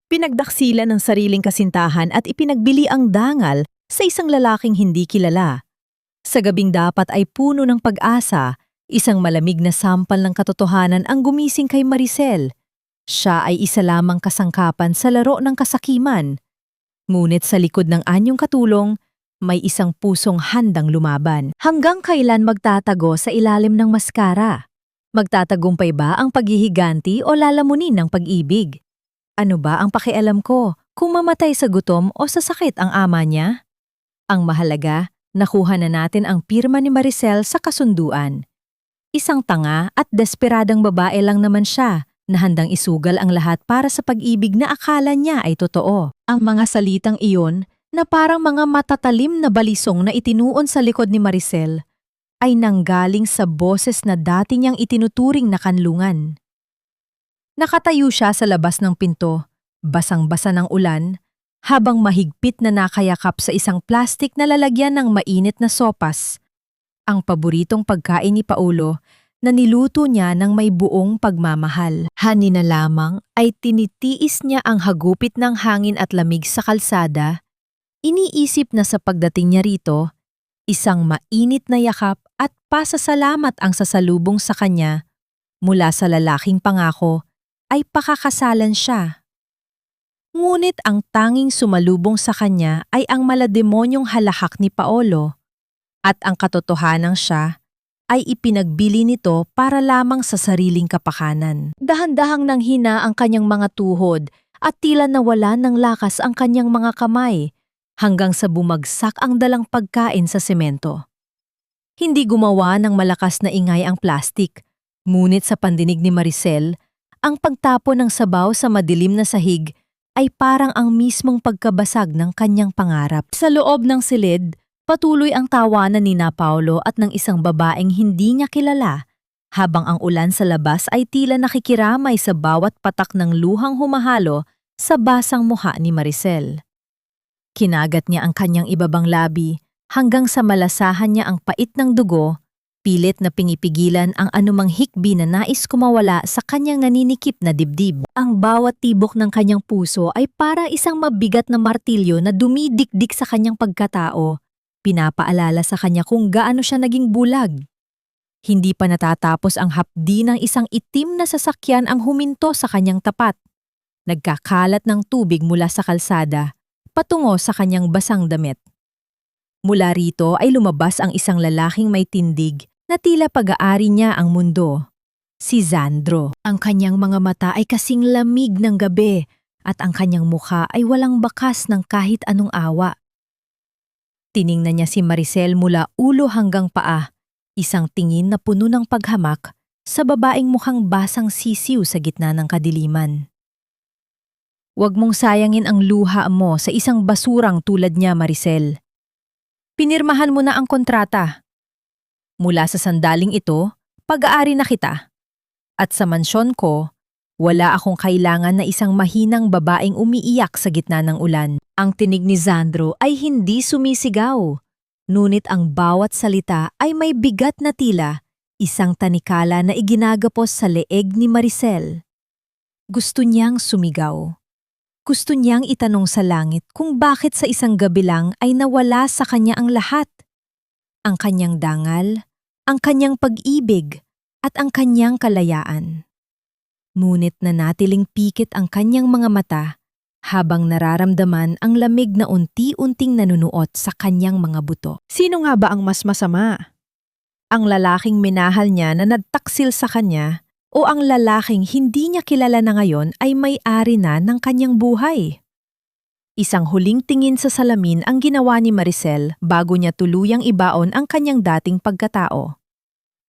Pinagdaksila ng sariling kasintahan at ipinagbili ang dangal sa isang lalaking hindi kilala. Sa gabing dapat ay puno ng pag-asa, isang malamig na sampal ng katotohanan ang gumising kay Maricel. Siya ay isa lamang kasangkapan sa laro ng kasakiman. Ngunit sa likod ng anyong katulong, may isang pusong handang lumaban. Hanggang kailan magtatago sa ilalim ng maskara? Magtatagumpay ba ang paghihiganti o lalamunin ng pag-ibig? Ano ba ang pakialam ko kung mamatay sa gutom o sa sakit ang ama niya? Ang mahalaga, nakuha na natin ang pirma ni Maricel sa kasunduan. Isang tanga at desperadang babae lang naman siya na handang isugal ang lahat para sa pag-ibig na akala niya ay totoo. Ang mga salitang iyon na parang mga matatalim na balisong na itinuon sa likod ni Maricel ay nanggaling sa boses na dati niyang itinuturing na kanlungan. Nakatayo siya sa labas ng pinto, basang-basa ng ulan, habang mahigpit na nakayakap sa isang plastik na lalagyan ng mainit na sopas, ang paboritong pagkain ni Paulo na niluto niya ng may buong pagmamahal. Hani na lamang ay tinitiis niya ang hagupit ng hangin at lamig sa kalsada. Iniisip na sa pagdating niya rito, isang mainit na yakap at pasasalamat ang sasalubong sa kanya mula sa lalaking pangako ay pakakasalan siya. Ngunit ang tanging sumalubong sa kanya ay ang malademonyong halahak ni Paolo at ang katotohanang siya ay ipinagbili nito para lamang sa sariling kapakanan. Dahan-dahang nanghina ang kanyang mga tuhod at tila nawala ng lakas ang kanyang mga kamay hanggang sa bumagsak ang dalang pagkain sa semento. Hindi gumawa ng malakas na ingay ang plastik, ngunit sa pandinig ni Maricel, ang pagtapon ng sabaw sa madilim na sahig ay parang ang mismong pagkabasag ng kanyang pangarap. Sa loob ng silid, patuloy ang tawanan ni Paulo at ng isang babaeng hindi niya kilala, habang ang ulan sa labas ay tila nakikiramay sa bawat patak ng luhang humahalo sa basang mukha ni Maricel. Kinagat niya ang kanyang ibabang labi hanggang sa malasahan niya ang pait ng dugo, pilit na pinipigilan ang anumang hikbi na nais kumawala sa kanyang naninikip na dibdib. Ang bawat tibok ng kanyang puso ay para isang mabigat na martilyo na dumidikdik sa kanyang pagkatao, pinapaalala sa kanya kung gaano siya naging bulag. Hindi pa natatapos ang hapdi ng isang itim na sasakyan ang huminto sa kanyang tapat. Nagkakalat ng tubig mula sa kalsada, patungo sa kanyang basang damit. Mula rito ay lumabas ang isang lalaking may tindig na tila pag-aari niya ang mundo. Si Sandro. Ang kanyang mga mata ay kasing lamig ng gabi at ang kanyang mukha ay walang bakas ng kahit anong awa. Tiningnan niya si Maricel mula ulo hanggang paa, isang tingin na puno ng paghamak sa babaeng mukhang basang sisiw sa gitna ng kadiliman. Huwag mong sayangin ang luha mo sa isang basurang tulad niya, Maricel. Pinirmahan mo na ang kontrata. Mula sa sandaling ito, pag-aari na kita. At sa mansyon ko, wala akong kailangan na isang mahinang babaeng umiiyak sa gitna ng ulan. Ang tinig ni Sandro ay hindi sumisigaw, ngunit ang bawat salita ay may bigat na tila, isang tanikala na iginagapos sa leeg ni Maricel. Gusto niyang sumigaw. Gusto niyang itanong sa langit kung bakit sa isang gabi lang ay nawala sa kanya ang lahat. Ang kanyang dangal, ang kanyang pag-ibig, at ang kanyang kalayaan. Ngunit nanatiling pikit ang kanyang mga mata habang nararamdaman ang lamig na unti-unting nanunuot sa kanyang mga buto. Sino nga ba ang mas masama? Ang lalaking minahal niya na nagtaksil sa kanya o ang lalaking hindi niya kilala na ngayon ay may-ari na ng kanyang buhay? Isang huling tingin sa salamin ang ginawa ni Maricel bago niya tuluyang ibaon ang kanyang dating pagkatao.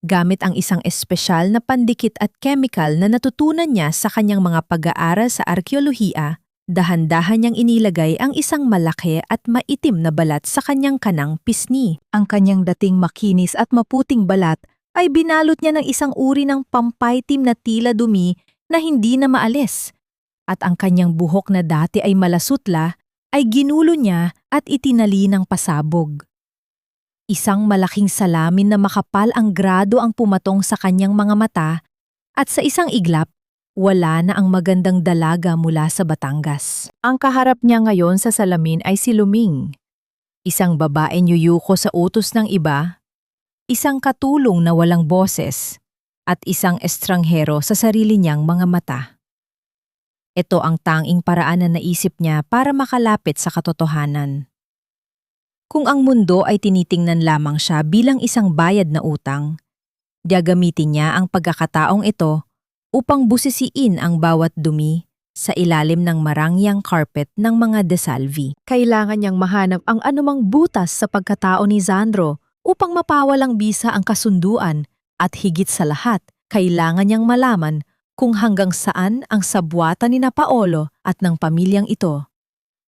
Gamit ang isang espesyal na pandikit at chemical na natutunan niya sa kanyang mga pag-aaral sa arkeolohiya, dahan-dahan niyang inilagay ang isang malaki at maitim na balat sa kanyang kanang pisngi. Ang kanyang dating makinis at maputing balat ay binalot niya ng isang uri ng pampaitim na tila dumi na hindi na maalis. At ang kanyang buhok na dati ay malasutla ay ginulo niya at itinali ng pasabog. Isang malaking salamin na makapal ang grado ang pumatong sa kanyang mga mata at sa isang iglap, wala na ang magandang dalaga mula sa Batangas. Ang kaharap niya ngayon sa salamin ay si Luming. Isang babaeng yuyuko sa utos ng iba, isang katulong na walang boses, at isang estranghero sa sarili niyang mga mata. Ito ang tanging paraan na naisip niya para makalapit sa katotohanan. Kung ang mundo ay tinitingnan lamang siya bilang isang bayad na utang, gagamitin niya ang pagkakataong ito upang busisiin ang bawat dumi sa ilalim ng marangyang carpet ng mga De Salvi. Kailangan niyang mahanap ang anumang butas sa pagkatao ni Sandro upang mapawalang bisa ang kasunduan at higit sa lahat, kailangan niyang malaman kung hanggang saan ang sabwata ni na Paolo at ng pamilyang ito.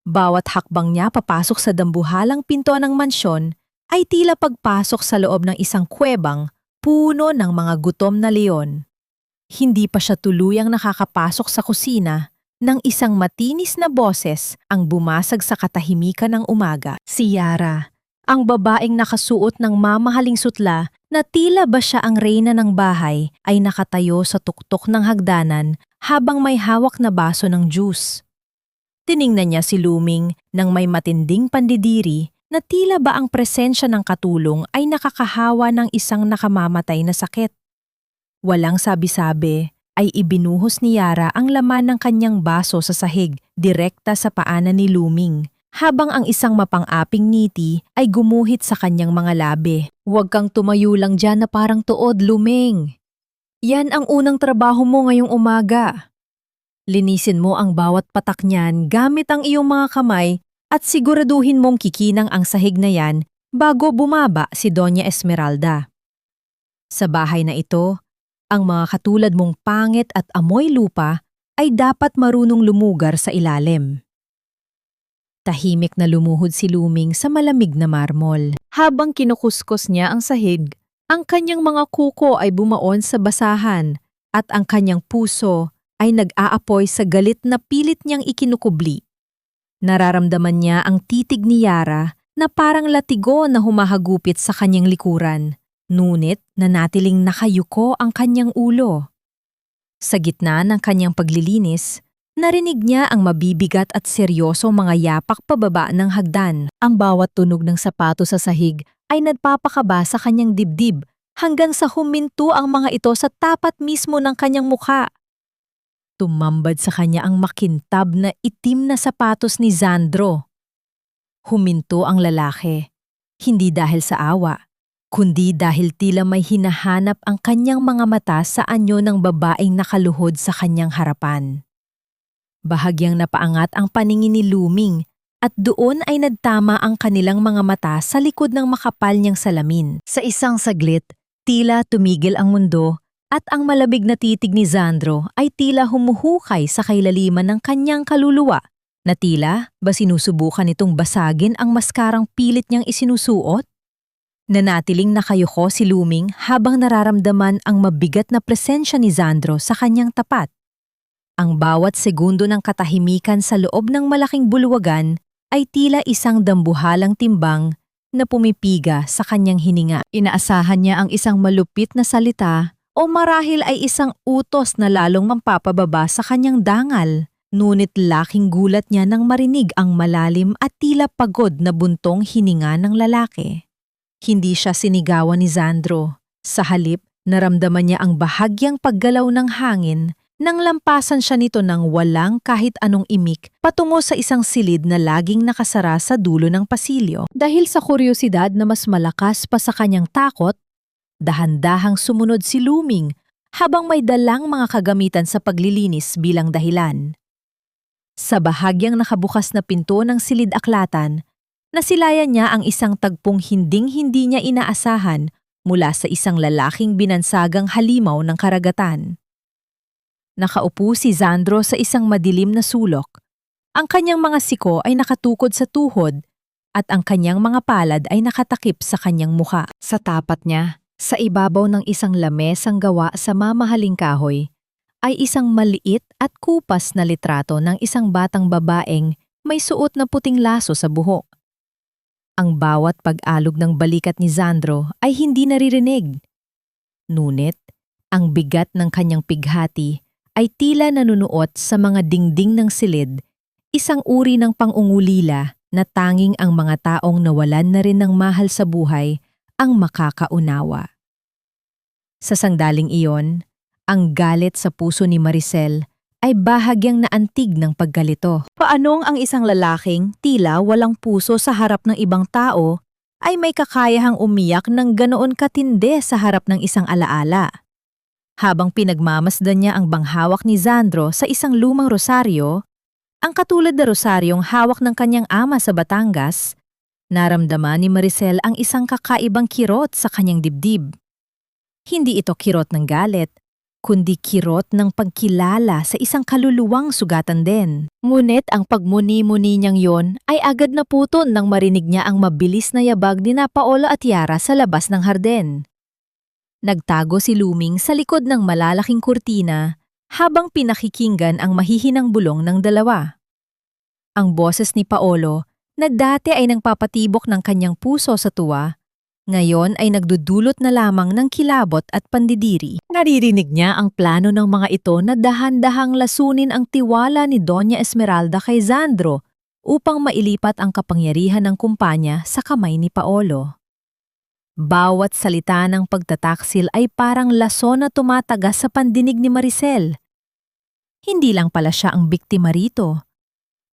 Bawat hakbang niya papasok sa dambuhalang pintuan ng mansyon ay tila pagpasok sa loob ng isang kuwebang puno ng mga gutom na leon. Hindi pa siya tuluyang nakakapasok sa kusina nang isang matinis na boses ang bumasag sa katahimikan ng umaga. Si Yara, ang babaeng nakasuot ng mamahaling sutla na tila ba siya ang reyna ng bahay, ay nakatayo sa tuktok ng hagdanan habang may hawak na baso ng juice. Tiningnan niya si Luming nang may matinding pandidiri na tila ba ang presensya ng katulong ay nakakahawa ng isang nakamamatay na sakit. Walang sabi-sabi ay ibinuhos ni Yara ang laman ng kanyang baso sa sahig direkta sa paanan ni Luming, habang ang isang mapang-aping ngiti ay gumuhit sa kanyang mga labi. Huwag kang tumayo lang dyan na parang tuod, Luming. Yan ang unang trabaho mo ngayong umaga. Linisin mo ang bawat patak niyan gamit ang iyong mga kamay at siguraduhin mong kikinang ang sahig na yan bago bumaba si Doña Esmeralda. Sa bahay na ito, ang mga katulad mong pangit at amoy lupa ay dapat marunong lumugar sa ilalim. Tahimik na lumuhod si Luming sa malamig na marmol. Habang kinukuskos niya ang sahig, ang kanyang mga kuko ay bumaon sa basahan at ang kanyang puso ay nag-aapoy sa galit na pilit niyang ikinukubli. Nararamdaman niya ang titig ni Yara na parang latigo na humahagupit sa kanyang likuran. Ngunit nanatiling nakayuko ang kanyang ulo. Sa gitna ng kanyang paglilinis, narinig niya ang mabibigat at seryosong mga yapak pababa ng hagdan. Ang bawat tunog ng sapato sa sahig ay nagpapakaba sa kanyang dibdib hanggang sa huminto ang mga ito sa tapat mismo ng kanyang mukha. Tumambad sa kanya ang makintab na itim na sapatos ni Sandro. Huminto ang lalaki, hindi dahil sa awa, kundi dahil tila may hinahanap ang kanyang mga mata sa anyo ng babaeng nakaluhod sa kanyang harapan. Bahagyang napaangat ang paningin ni Luming at doon ay nagtama ang kanilang mga mata sa likod ng makapal niyang salamin. Sa isang saglit, tila tumigil ang mundo at ang malabig na titig ni Sandro ay tila humuhukay sa kailaliman ng kanyang kaluluwa na tila ba sinusubukan nitong basagin ang maskarang pilit niyang isinusuot? Nanatiling nakayuko si Luming habang nararamdaman ang mabigat na presensya ni Sandro sa kanyang tapat. Ang bawat segundo ng katahimikan sa loob ng malaking bulwagan ay tila isang dambuhalang timbang na pumipiga sa kanyang hininga. Inaasahan niya ang isang malupit na salita o marahil ay isang utos na lalong mampapababa sa kanyang dangal. Ngunit laking gulat niya nang marinig ang malalim at tila pagod na buntong hininga ng lalaki. Hindi siya sinigawan ni Sandro. Sa halip, naramdaman niya ang bahagyang paggalaw ng hangin nang lampasan siya nito ng walang kahit anong imik patungo sa isang silid na laging nakasara sa dulo ng pasilyo. Dahil sa kuryosidad na mas malakas pa sa kanyang takot, dahan-dahang sumunod si Luming habang may dalang mga kagamitan sa paglilinis bilang dahilan. Sa bahagyang nakabukas na pinto ng silid-aklatan, nasilayan niya ang isang tagpong hinding-hindi niya inaasahan mula sa isang lalaking binansagang halimaw ng karagatan. Nakaupo si Sandro sa isang madilim na sulok. Ang kanyang mga siko ay nakatukod sa tuhod at ang kanyang mga palad ay nakatakip sa kanyang muka. Sa tapat niya, sa ibabaw ng isang lamesang gawa sa mamahaling kahoy, ay isang maliit at kupas na litrato ng isang batang babaeng may suot na puting laso sa buhok. Ang bawat pag-alog ng balikat ni Sandro ay hindi naririnig. Ngunit, ang bigat ng kanyang pighati ay tila nanunuot sa mga dingding ng silid, isang uri ng pangungulila na tanging ang mga taong nawalan na rin ng mahal sa buhay ang makakaunawa. Sa sangdaling iyon, ang galit sa puso ni Maricel ay bahagyang naantig ng paggalito. Paanong ang isang lalaking tila walang puso sa harap ng ibang tao ay may kakayahang umiyak ng ganoon katindi sa harap ng isang alaala? Habang pinagmamasdan niya ang banghawak ni Sandro sa isang lumang rosaryo, ang katulad na rosaryong hawak ng kanyang ama sa Batangas, naramdaman ni Maricel ang isang kakaibang kirot sa kanyang dibdib. Hindi ito kirot ng galit, kundi kirot ng pagkilala sa isang kaluluwang sugatan din. Ngunit ang pagmuni-muni niyang yon ay agad naputon nang marinig niya ang mabilis na yabag ni na Paolo at Yara sa labas ng harden. Nagtago si Luming sa likod ng malalaking kurtina habang pinakikinggan ang mahihinang bulong ng dalawa. Ang boses ni Paolo, na dati ay nagpapatibok ng kanyang puso sa tuwa, ngayon ay nagdudulot na lamang ng kilabot at pandidiri. Naririnig niya ang plano ng mga ito na dahan-dahang lasunin ang tiwala ni Doña Esmeralda kay Sandro upang mailipat ang kapangyarihan ng kumpanya sa kamay ni Paolo. Bawat salita ng pagtataksil ay parang lason na tumatagas sa pandinig ni Maricel. Hindi lang pala siya ang biktima rito.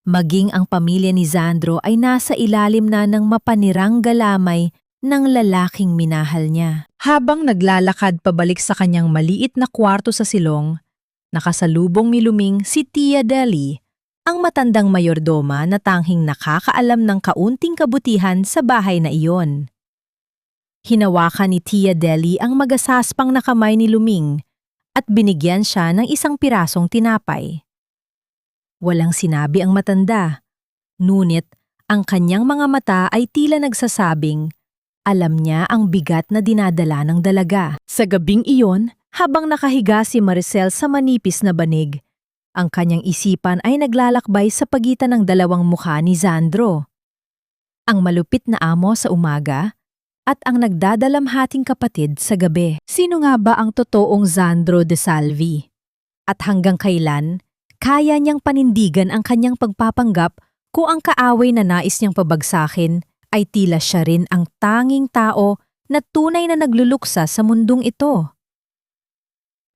Maging ang pamilya ni Sandro ay nasa ilalim na ng mapanirang galamay ng lalaking minahal niya. Habang naglalakad pabalik sa kanyang maliit na kwarto sa silong, nakasalubong ni Luming si Tia Deli, ang matandang mayordoma na tanging nakakaalam ng kaunting kabutihan sa bahay na iyon. Hinawakan ni Tia Deli ang magasaspang na kamay ni Luming at binigyan siya ng isang pirasong tinapay. Walang sinabi ang matanda, ngunit ang kanyang mga mata ay tila nagsasabing, alam niya ang bigat na dinadala ng dalaga. Sa gabing iyon, habang nakahiga si Maricel sa manipis na banig, ang kanyang isipan ay naglalakbay sa pagitan ng dalawang mukha ni Sandro. Ang malupit na amo sa umaga at ang nagdadalamhating kapatid sa gabi. Sino nga ba ang totoong Sandro de Salvi? At hanggang kailan, kaya niyang panindigan ang kanyang pagpapanggap kung ang kaaway na nais niyang pabagsakin ay tila siya rin ang tanging tao na tunay na nagluluksa sa mundong ito.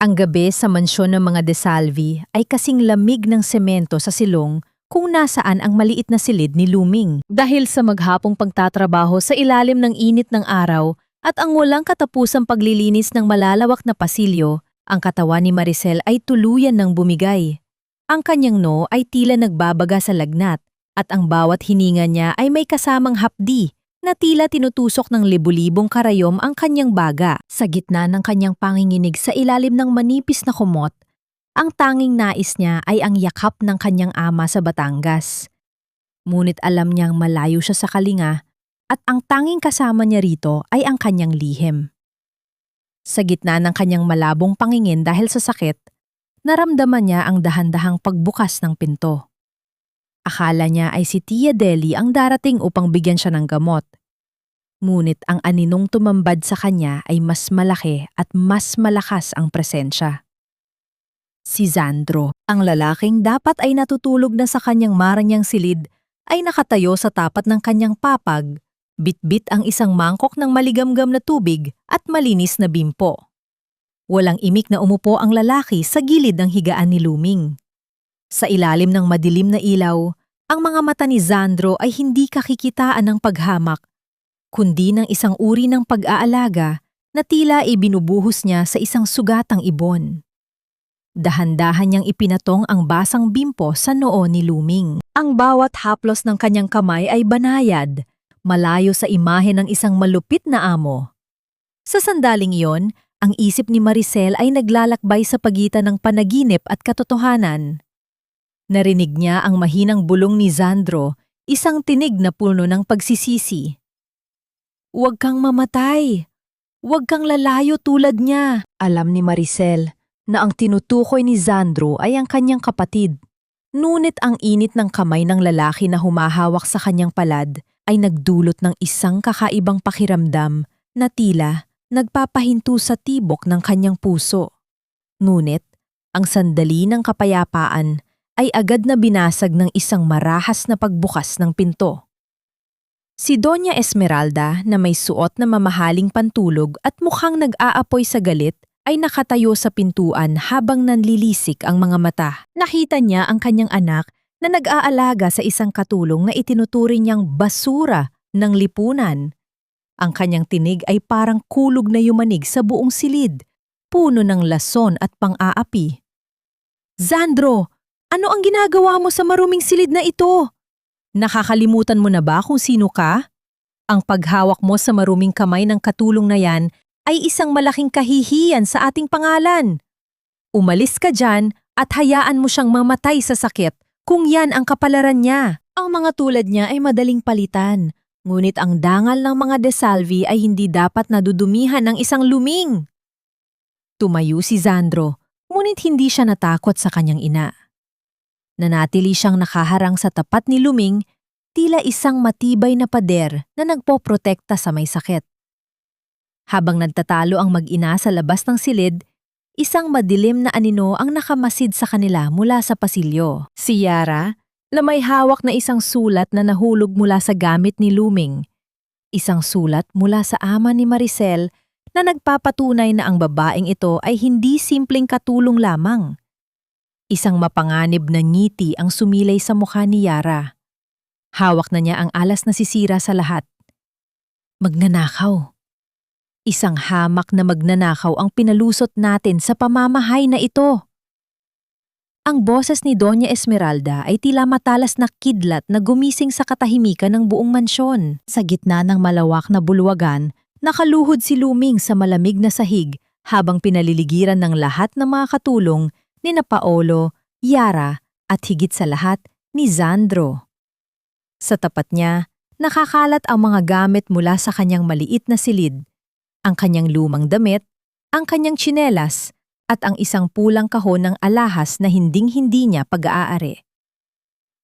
Ang gabi sa mansyon ng mga De Salvi ay kasing lamig ng semento sa silong kung nasaan ang maliit na silid ni Luming. Dahil sa maghapong pagtatrabaho sa ilalim ng init ng araw at ang walang katapusang paglilinis ng malalawak na pasilyo, ang katawan ni Maricel ay tuluyan ng bumigay. Ang kanyang noo ay tila nagbabaga sa lagnat, at ang bawat hininga niya ay may kasamang hapdi na tila tinutusok ng libu-libong karayom ang kanyang baga. Sa gitna ng kanyang panginginig sa ilalim ng manipis na kumot, ang tanging nais niya ay ang yakap ng kanyang ama sa Batangas. Ngunit alam niyang malayo siya sa kalinga at ang tanging kasama niya rito ay ang kanyang lihim. Sa gitna ng kanyang malabong pangingin dahil sa sakit, naramdaman niya ang dahan-dahang pagbukas ng pinto. Akala niya ay si Tia Deli ang darating upang bigyan siya ng gamot. Ngunit ang aninong tumambad sa kanya ay mas malaki at mas malakas ang presensya. Si Sandro, ang lalaking dapat ay natutulog na sa kanyang maranyang silid, ay nakatayo sa tapat ng kanyang papag, bitbit ang isang mangkok ng maligamgam na tubig at malinis na bimpo. Walang imik na umupo ang lalaki sa gilid ng higaan ni Luming. Sa ilalim ng madilim na ilaw, ang mga mata ni Sandro ay hindi kakikitaan ng paghamak, kundi ng isang uri ng pag-aalaga na tila ibinubuhos niya sa isang sugatang ibon. Dahan-dahan niyang ipinatong ang basang bimpo sa noo ni Luming. Ang bawat haplos ng kanyang kamay ay banayad, malayo sa imahe ng isang malupit na amo. Sa sandaling iyon, ang isip ni Maricel ay naglalakbay sa pagitan ng panaginip at katotohanan. Narinig niya ang mahinang bulong ni Sandro, isang tinig na puno ng pagsisisi. "Huwag kang mamatay! Huwag kang lalayo tulad niya!" Alam ni Maricel na ang tinutukoy ni Sandro ay ang kanyang kapatid. Ngunit ang init ng kamay ng lalaki na humahawak sa kanyang palad ay nagdulot ng isang kakaibang pakiramdam na tila nagpapahinto sa tibok ng kanyang puso. Ngunit Ang sandali ng kapayapaan ay agad na binasag ng isang marahas na pagbukas ng pinto. Si Doña Esmeralda na may suot na mamahaling pantulog at mukhang nag-aapoy sa galit ay nakatayo sa pintuan habang nanlilisik ang mga mata. Nakita niya ang kanyang anak na nag-aalaga sa isang katulong na itinuturing niyang basura ng lipunan. Ang kanyang tinig ay parang kulog na yumanig sa buong silid, puno ng lason at pang-aapi. "Zandro, ano ang ginagawa mo sa maruming silid na ito? Nakakalimutan mo na ba kung sino ka? Ang paghawak mo sa maruming kamay ng katulong na yan ay isang malaking kahihiyan sa ating pangalan. Umalis ka dyan at hayaan mo siyang mamatay sa sakit kung yan ang kapalaran niya. Ang mga tulad niya ay madaling palitan, ngunit ang dangal ng mga De Salvi ay hindi dapat nadudumihan ng isang luming." Tumayo si Zandro, ngunit hindi siya natakot sa kanyang ina. Nanatili siyang nakaharang sa tapat ni Luming, tila isang matibay na pader na nagpoprotekta sa may sakit. Habang nagtatalo ang mag-ina sa labas ng silid, isang madilim na anino ang nakamasid sa kanila mula sa pasilyo. Si Yara, na may hawak na isang sulat na nahulog mula sa gamit ni Luming. Isang sulat mula sa ama ni Maricel na nagpapatunay na ang babaeng ito ay hindi simpleng katulong lamang. Isang mapanganib na ngiti ang sumilay sa mukha ni Yara. Hawak na niya ang alas na sisira sa lahat. Magnanakaw. Isang hamak na magnanakaw ang pinalusot natin sa pamamahay na ito. Ang boses ni Doña Esmeralda ay tila matalas na kidlat na gumising sa katahimikan ng buong mansyon. Sa gitna ng malawak na bulwagan, nakaluhod si Luming sa malamig na sahig habang pinaliligiran ng lahat ng mga katulong ni Paolo, Yara at higit sa lahat ni Zandro. Sa tapat niya, nakakalat ang mga gamit mula sa kanyang maliit na silid, ang kanyang lumang damit, ang kanyang tsinelas, at ang isang pulang kahon ng alahas na hinding-hindi niya pag-aari.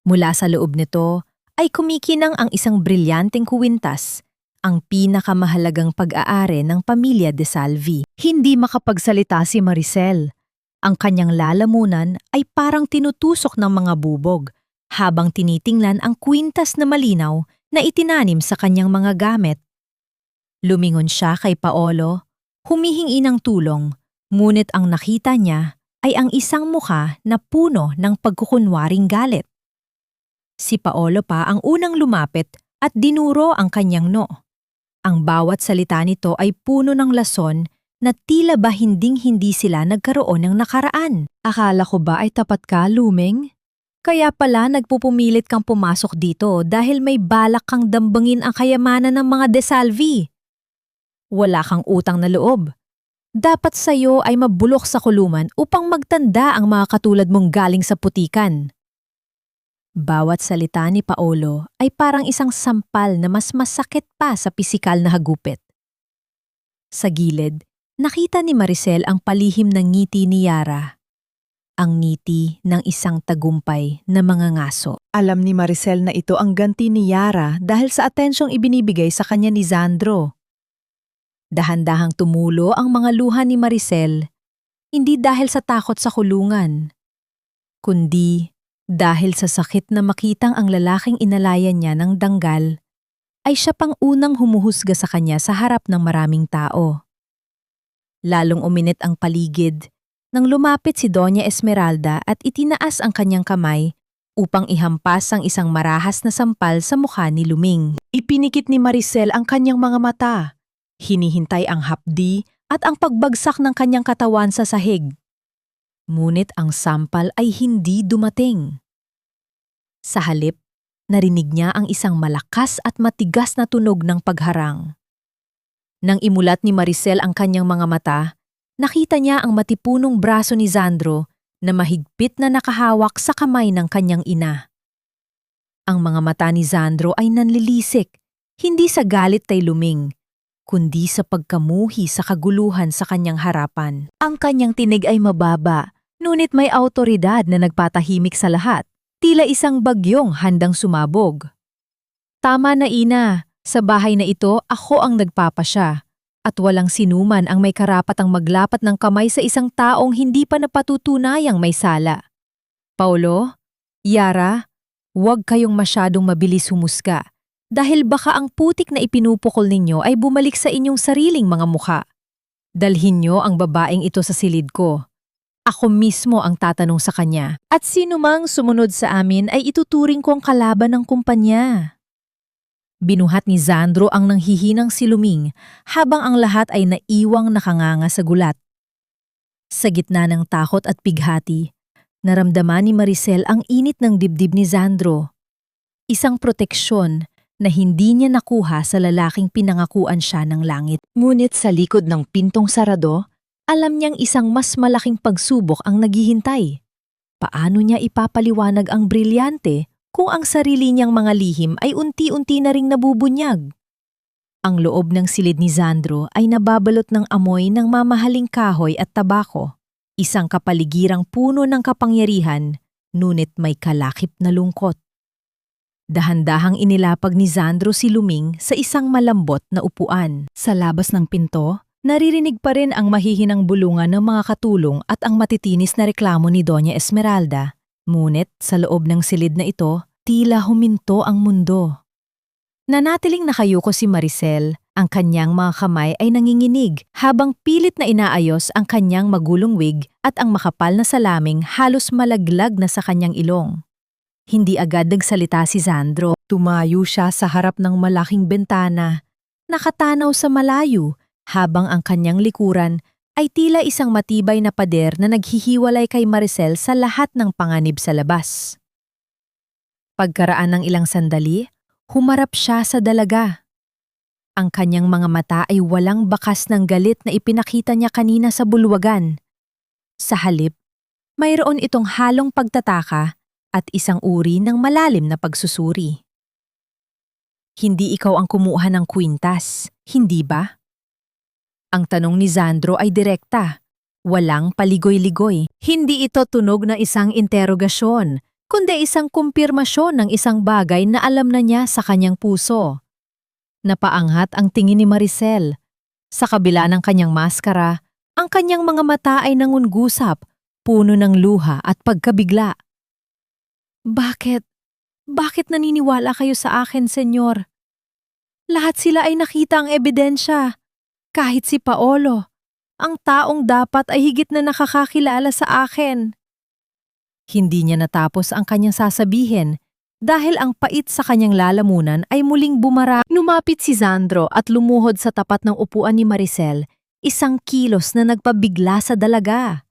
Mula sa loob nito ay kumikinang ang isang brilyanteng kuwintas, ang pinakamahalagang pag-aari ng pamilya De Salvi. Hindi makapagsalita si Maricel. Ang kanyang lalamunan ay parang tinutusok ng mga bubog habang tinitingnan ang kwintas na malinaw na itinanim sa kanyang mga gamit. Lumingon siya kay Paolo, humihingi ng tulong, ngunit ang nakita niya ay ang isang mukha na puno ng pagkukunwaring galit. Si Paolo pa ang unang lumapit at dinuro ang kanyang noo. Ang bawat salita nito ay puno ng lason na tila ba hinding-hindi sila nagkaroon ng nakaraan. Akala ko ba ay tapat ka, Luming? Kaya pala nagpupumilit kang pumasok dito dahil may balak kang dambangin ang kayamanan ng mga De Salvi. Wala kang utang na loob. Dapat sa'yo ay mabulok sa kulungan upang magtanda ang mga katulad mong galing sa putikan. Bawat salita ni Paolo ay parang isang sampal na mas masakit pa sa pisikal na hagupit. Sa gilid, nakita ni Maricel ang palihim ng ngiti ni Yara. Ang ngiti ng isang tagumpay na mangangaso. Alam ni Maricel na ito ang ganti ni Yara dahil sa atensyong ibinibigay sa kanya ni Zandro. Dahan-dahang tumulo ang mga luha ni Maricel, hindi dahil sa takot sa kulungan, kundi dahil sa sakit na makitang ang lalaking inalayan niya ng danggal, ay siya pang unang humuhusga sa kanya sa harap ng maraming tao. Lalong uminit ang paligid nang lumapit si Doña Esmeralda at itinaas ang kanyang kamay upang ihampas ang isang marahas na sampal sa mukha ni Luming. Ipinikit ni Maricel ang kanyang mga mata, hinihintay ang hapdi at ang pagbagsak ng kanyang katawan sa sahig. Ngunit ang sampal ay hindi dumating. Sa halip, narinig niya ang isang malakas at matigas na tunog ng pagharang. Nang imulat ni Maricel ang kanyang mga mata, nakita niya ang matipunong braso ni Zandro na mahigpit na nakahawak sa kamay ng kanyang ina. Ang mga mata ni Zandro ay nanlilisik, hindi sa galit kay Luming, kundi sa pagkamuhi sa kaguluhan sa kanyang harapan. Ang kanyang tinig ay mababa, ngunit may awtoridad na nagpatahimik sa lahat, tila isang bagyong handang sumabog. Tama na ina, sa bahay na ito ako ang nagpapasya, At walang sinuman ang may karapatang maglapat ng kamay sa isang taong hindi pa napatutunayang may sala. Paulo, Yara, huwag kayong masyadong mabilis humusga dahil baka ang putik na ipinupukol ninyo ay bumalik sa inyong sariling mga mukha. Dalhin niyo ang babaeng ito sa silid ko. Ako mismo ang tatanong sa kanya. At sino mang sumunod sa amin ay ituturing ko ang kalaban ng kumpanya. Binuhat ni Sandro ang nanghihinang si Luming habang ang lahat ay naiwang nakanganga sa gulat. Sa gitna ng takot at pighati, naramdaman ni Maricel ang init ng dibdib ni Sandro. Isang proteksyon na hindi niya nakuha sa lalaking pinangakuan siya ng langit. Ngunit sa likod ng pintong sarado, alam niyang isang mas malaking pagsubok ang naghihintay. Paano niya ipapaliwanag ang brilyante kung ang sarili niyang mga lihim ay unti-unti na ring nabubunyag? Ang loob ng silid ni Sandro ay nababalot ng amoy ng mamahaling kahoy at tabako. Isang kapaligirang puno ng kapangyarihan, ngunit may kalakip na lungkot. Dahan-dahang inilapag ni Sandro si Luming sa isang malambot na upuan. Sa labas ng pinto, naririnig pa rin ang mahihinang bulungan ng mga katulong at ang matitinis na reklamo ni Doña Esmeralda. Ngunit sa loob ng silid na ito, tila huminto ang mundo. Nanatiling nakayuko si Maricel, ang kanyang mga kamay ay nanginginig habang pilit na inaayos ang kanyang magulong wig at ang makapal na salaming halos malaglag na sa kanyang ilong. Hindi agad nagsalita si Sandro. Tumayo siya sa harap ng malaking bentana, nakatanaw sa malayo habang ang kanyang likuran ay tila isang matibay na pader na naghihiwalay kay Maricel sa lahat ng panganib sa labas. Pagkaraan ng ilang sandali, humarap siya sa dalaga. Ang kanyang mga mata ay walang bakas ng galit na ipinakita niya kanina sa bulwagan. Sa halip, mayroon itong halong pagtataka at isang uri ng malalim na pagsusuri. Hindi ikaw ang kumuha ng kwintas, hindi ba? Ang tanong ni Sandro ay direkta, walang paligoy-ligoy. Hindi ito tunog na isang interogasyon, kundi isang kumpirmasyon ng isang bagay na alam na niya sa kanyang puso. Napaangat ang tingin ni Maricel. Sa kabila ng kanyang maskara, ang kanyang mga mata ay nangungusap, puno ng luha at pagkabigla. Bakit? Bakit naniniwala kayo sa akin, senyor? Lahat sila ay nakita ang ebidensya. Kahit si Paolo, ang taong dapat ay higit na nakakakilala sa akin. Hindi niya natapos ang kanyang sasabihin dahil ang pait sa kanyang lalamunan ay muling bumara. Lumapit si Sandro at lumuhod sa tapat ng upuan ni Maricel, isang kilos na nagpabigla sa dalaga.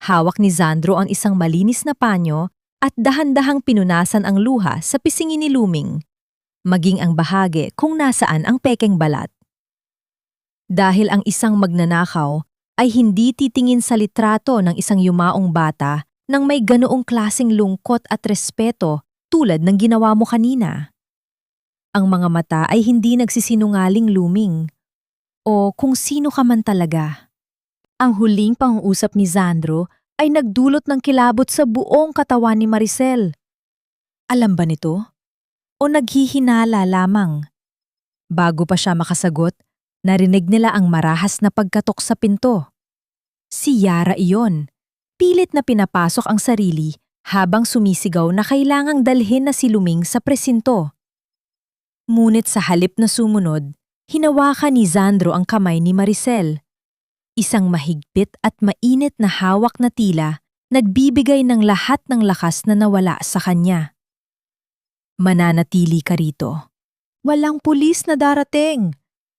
Hawak ni Sandro ang isang malinis na panyo at dahan-dahang pinunasan ang luha sa pisngi ni Luming, maging ang bahagi kung nasaan ang pekeng balat. Dahil ang isang magnanakaw ay hindi titingin sa litrato ng isang yumaong bata nang may ganoong klaseng lungkot at respeto tulad ng ginawa mo kanina. Ang mga mata ay hindi nagsisinungaling, Luming. O kung sino ka man talaga. Ang huling pang-uusap ni Sandro ay nagdulot ng kilabot sa buong katawan ni Maricel. Alam ba nito? O naghihinala lamang? Bago pa siya makasagot, narinig nila ang marahas na pagkatok sa pinto. Si Yara iyon. Pilit na pinapasok ang sarili habang sumisigaw na kailangang dalhin na si Luming sa presinto. Ngunit sa halip na sumunod, hinawakan ni Sandro ang kamay ni Maricel. Isang mahigpit at mainit na hawak na tila nagbibigay ng lahat ng lakas na nawala sa kanya. Mananatili ka rito. Walang pulis na darating.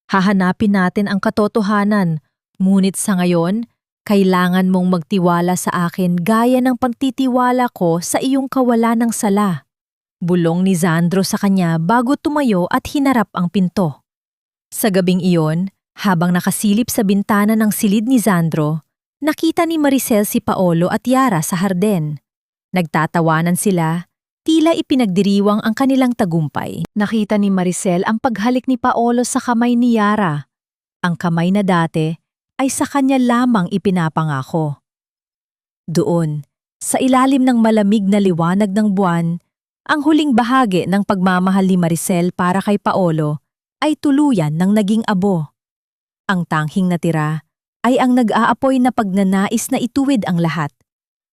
Hahanapin natin ang katotohanan, ngunit sa ngayon, kailangan mong magtiwala sa akin gaya ng pagtitiwala ko sa iyong kawalan ng sala. Bulong ni Sandro sa kanya bago tumayo at hinarap ang pinto. Sa gabing iyon, habang nakasilip sa bintana ng silid ni Sandro, nakita ni Maricel si Paolo at Yara sa harden. Nagtatawanan sila, tila ipinagdiriwang ang kanilang tagumpay. Nakita ni Maricel ang paghalik ni Paolo sa kamay ni Yara. Ang kamay na dati ay sa kanya lamang ipinapangako. Doon, sa ilalim ng malamig na liwanag ng buwan, ang huling bahagi ng pagmamahal ni Maricel para kay Paolo ay tuluyan ng naging abo. Ang tanging natira ay ang nag-aapoy na pagnanais na ituwid ang lahat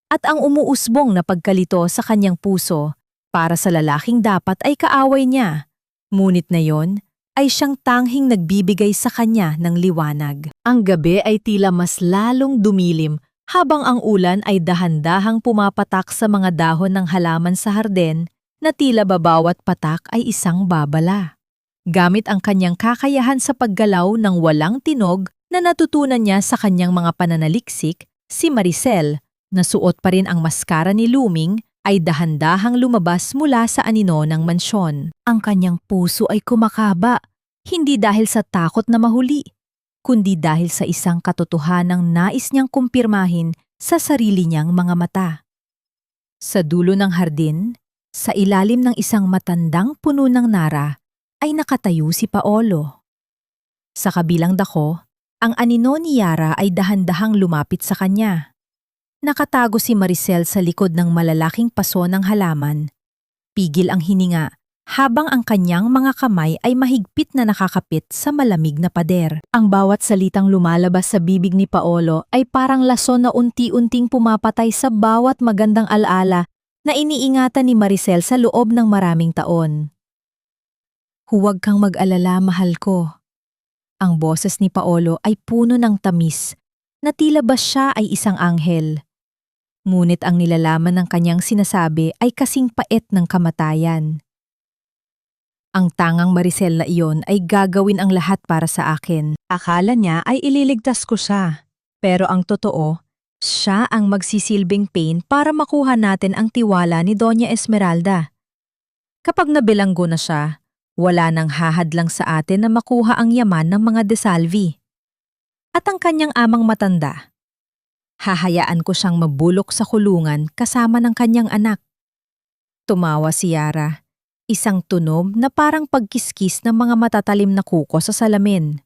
at ang umuusbong na pagkalito sa kanyang puso para sa lalaking dapat ay kaaway niya. Ngunit na yon ay siyang tanghing nagbibigay sa kanya ng liwanag. Ang gabi ay tila mas lalong dumilim habang ang ulan ay dahan-dahang pumapatak sa mga dahon ng halaman sa harden na tila babawat patak ay isang babala. Gamit ang kanyang kakayahan sa paggalaw ng walang tinog na natutunan niya sa kanyang mga pananaliksik, si Maricel, na suot pa rin ang maskara ni Luming, ay dahan-dahang lumabas mula sa anino ng mansyon. Ang kanyang puso ay kumakaba, hindi dahil sa takot na mahuli, kundi dahil sa isang katotohanang nais niyang kumpirmahin sa sarili niyang mga mata. Sa dulo ng hardin, sa ilalim ng isang matandang puno ng nara, ay nakatayo si Paolo. Sa kabilang dako, ang anino ni Yara ay dahan-dahang lumapit sa kanya. Nakatago si Maricel sa likod ng malalaking paso ng halaman. Pigil ang hininga habang ang kanyang mga kamay ay mahigpit na nakakapit sa malamig na pader. Ang bawat salitang lumalabas sa bibig ni Paolo ay parang lason na unti-unting pumapatay sa bawat magandang alaala na iniingatan ni Maricel sa loob ng maraming taon. Huwag kang mag-alala, mahal ko. Ang boses ni Paolo ay puno ng tamis, na tila ba siya ay isang anghel. Ngunit ang nilalaman ng kanyang sinasabi ay kasing pait ng kamatayan. Ang tangang Maricel na iyon ay gagawin ang lahat para sa akin. Akala niya ay ililigtas ko siya. Pero ang totoo, siya ang magsisilbing pain para makuha natin ang tiwala ni Doña Esmeralda. Kapag nabilanggo na siya, wala nang hahadlang sa atin na makuha ang yaman ng mga De Salvi. At ang kanyang amang matanda, hahayaan ko siyang mabulok sa kulungan kasama ng kanyang anak. Tumawa si Yara, isang tunog na parang pagkiskis ng mga matatalim na kuko sa salamin.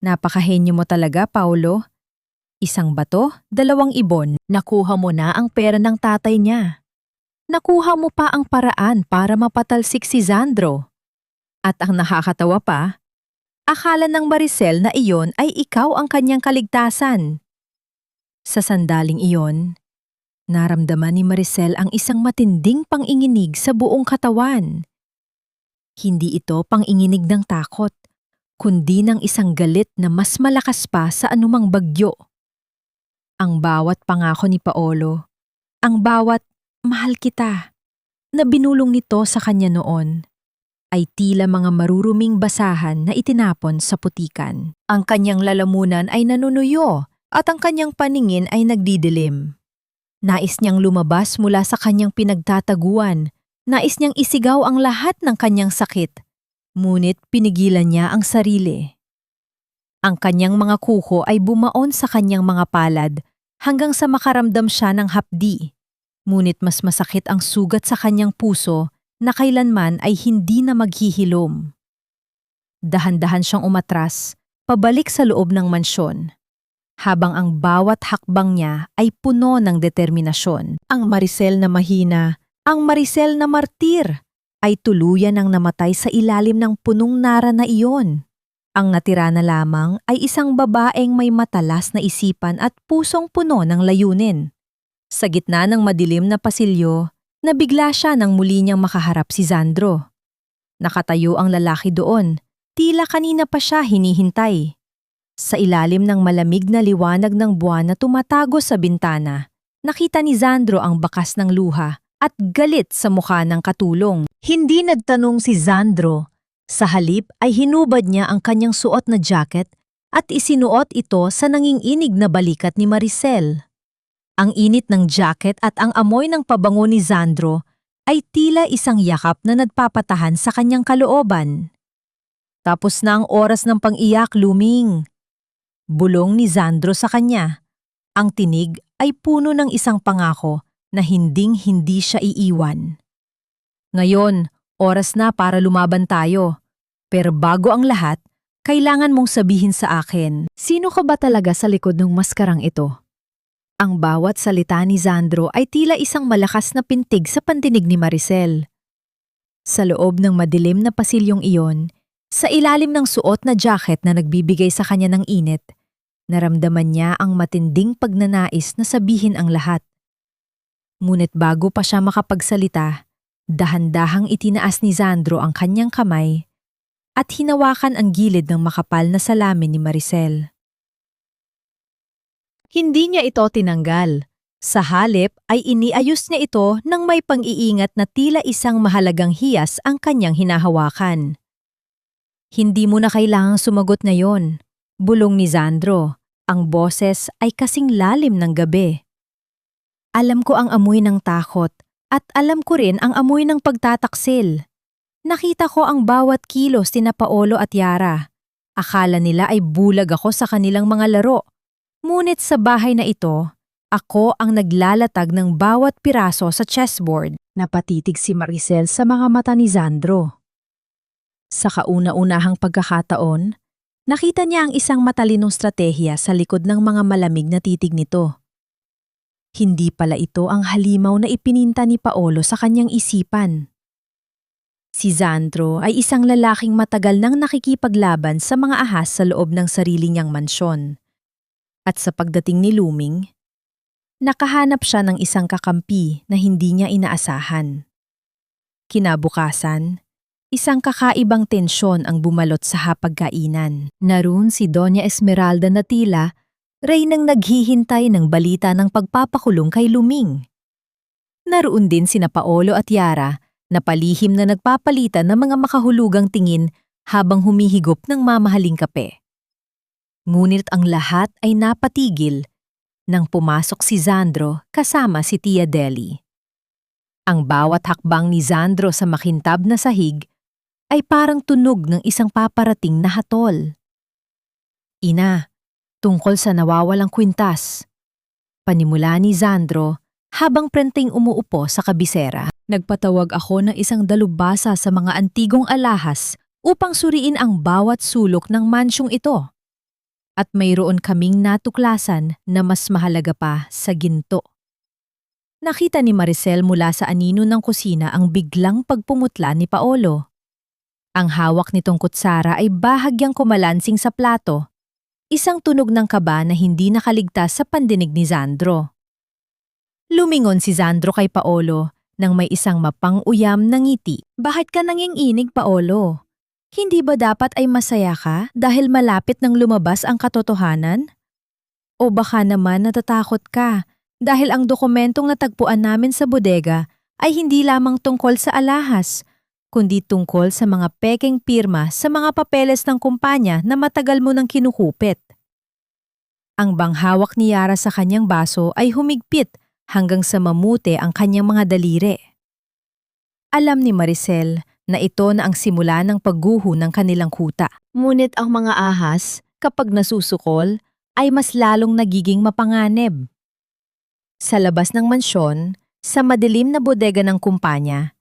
Napakahenyo mo talaga, Paulo. Isang bato, 2 ibon, nakuha mo na ang pera ng tatay niya. Nakuha mo pa ang paraan para mapatalsik si Sandro. At ang nakakatawa pa, akala ng Maricel na iyon ay ikaw ang kanyang kaligtasan. Sa sandaling iyon, naramdaman ni Maricel ang isang matinding panginginig sa buong katawan. Hindi ito panginginig ng takot, kundi ng isang galit na mas malakas pa sa anumang bagyo. Ang bawat pangako ni Paolo, ang bawat mahal kita, na binulong nito sa kanya noon, ay tila mga maruruming basahan na itinapon sa putikan. Ang kanyang lalamunan ay nanunuyo at ang kanyang paningin ay nagdidilim. Nais niyang lumabas mula sa kanyang pinagtataguan. Nais niyang isigaw ang lahat ng kanyang sakit. Ngunit pinigilan niya ang sarili. Ang kanyang mga kuko ay bumaon sa kanyang mga palad hanggang sa makaramdam siya ng hapdi. Ngunit mas masakit ang sugat sa kanyang puso na kailanman ay hindi na maghihilom. Dahan-dahan siyang umatras, pabalik sa loob ng mansyon, habang ang bawat hakbang niya ay puno ng determinasyon. Ang Maricel na mahina, ang Maricel na martir, ay tuluyan ng namatay sa ilalim ng punong nara na iyon. Ang natira na lamang ay isang babaeng may matalas na isipan at pusong puno ng layunin. Sa gitna ng madilim na pasilyo, nabigla siya nang muli niyang makaharap si Sandro. Nakatayo ang lalaki doon, tila kanina pa siya hinihintay. Sa ilalim ng malamig na liwanag ng buwan na tumatago sa bintana, nakita ni Sandro ang bakas ng luha at galit sa mukha ng katulong. Hindi nagtanong si Sandro. Sa halip ay hinubad niya ang kanyang suot na jacket at isinuot ito sa nanginginig na balikat ni Maricel. Ang init ng jacket at ang amoy ng pabango ni Sandro ay tila isang yakap na nagpapatahan sa kanyang kalooban. Tapos na ang oras ng pang-iyak, Luming. Bulong ni Sandro sa kanya. Ang tinig ay puno ng isang pangako na hinding-hindi siya iiwan. Ngayon, oras na para lumaban tayo. Pero bago ang lahat, kailangan mong sabihin sa akin, sino ka ba talaga sa likod ng maskarang ito? Ang bawat salita ni Sandro ay tila isang malakas na pintig sa pandinig ni Maricel. Sa loob ng madilim na pasilyong iyon, Sa ilalim ng suot na jacket na nagbibigay sa kanya ng init, naramdaman niya ang matinding pagnanais na sabihin ang lahat. Ngunit bago pa siya makapagsalita, dahan-dahang itinaas ni Sandro ang kanyang kamay at hinawakan ang gilid ng makapal na salamin ni Maricel. Hindi niya ito tinanggal. Sa halip ay iniayos niya ito nang may pang-iingat na tila isang mahalagang hiyas ang kanyang hinahawakan. Hindi mo na kailangang sumagot ngayon, bulong ni Sandro. Ang boses ay kasing lalim ng gabi. Alam ko ang amoy ng takot at alam ko rin ang amoy ng pagtataksil. Nakita ko ang bawat kilos ni Paolo at Yara. Akala nila ay bulag ako sa kanilang mga laro. Ngunit sa bahay na ito, ako ang naglalatag ng bawat piraso sa chessboard. Napatitig si Maricel sa mga mata ni Sandro. Sa kauna-unahang pagkakataon, nakita niya ang isang matalinong stratehiya sa likod ng mga malamig na titig nito. Hindi pala ito ang halimaw na ipininta ni Paolo sa kanyang isipan. Si Sandro ay isang lalaking matagal nang nakikipaglaban sa mga ahas sa loob ng sarili niyang mansyon. At sa pagdating ni Luming, nakahanap siya ng isang kakampi na hindi niya inaasahan. Kinabukasan, isang kakaibang tensyon ang bumalot sa hapagkainan. Naroon si Doña Esmeralda na tila Reynang naghihintay ng balita ng pagpapakulong kay Luming. Naroon din sina Paolo at Yara na palihim na nagpapalitan ng mga makahulugang tingin habang humihigop ng mamahaling kape. Ngunit ang lahat ay napatigil nang pumasok si Sandro kasama si Tia Deli. Ang bawat hakbang ni Sandro sa makintab na sahig ay parang tunog ng isang paparating na hatol. Ina, tungkol sa nawawalang kwintas. Panimula ni Sandro habang prenteng umuupo sa kabisera. Nagpatawag ako ng isang dalubhasa sa mga antigong alahas upang suriin ang bawat sulok ng mansyong ito. At mayroon kaming natuklasan na mas mahalaga pa sa ginto. Nakita ni Maricel mula sa anino ng kusina ang biglang pagpumutla ni Paolo. Ang hawak nitong kutsara ay bahagyang kumalansing sa plato. Isang tunog ng kaba na hindi nakaligtas sa pandinig ni Sandro. Lumingon si Sandro kay Paolo nang may isang mapang-uyam na ngiti. Bakit ka nanginginig, Paolo? Hindi ba dapat ay masaya ka dahil malapit nang lumabas ang katotohanan? O baka naman natatakot ka dahil ang dokumentong natagpuan namin sa bodega ay hindi lamang tungkol sa alahas, kundi tungkol sa mga pekeng pirma sa mga papeles ng kumpanya na matagal mo nang kinukupit. Ang banghawak ni Yara sa kanyang baso ay humigpit hanggang sa mamute ang kanyang mga daliri. Alam ni Maricel na ito na ang simula ng pagguho ng kanilang kuta. Ngunit ang mga ahas, kapag nasusukol, ay mas lalong nagiging mapanganib. Sa labas ng mansyon, sa madilim na bodega ng kumpanya,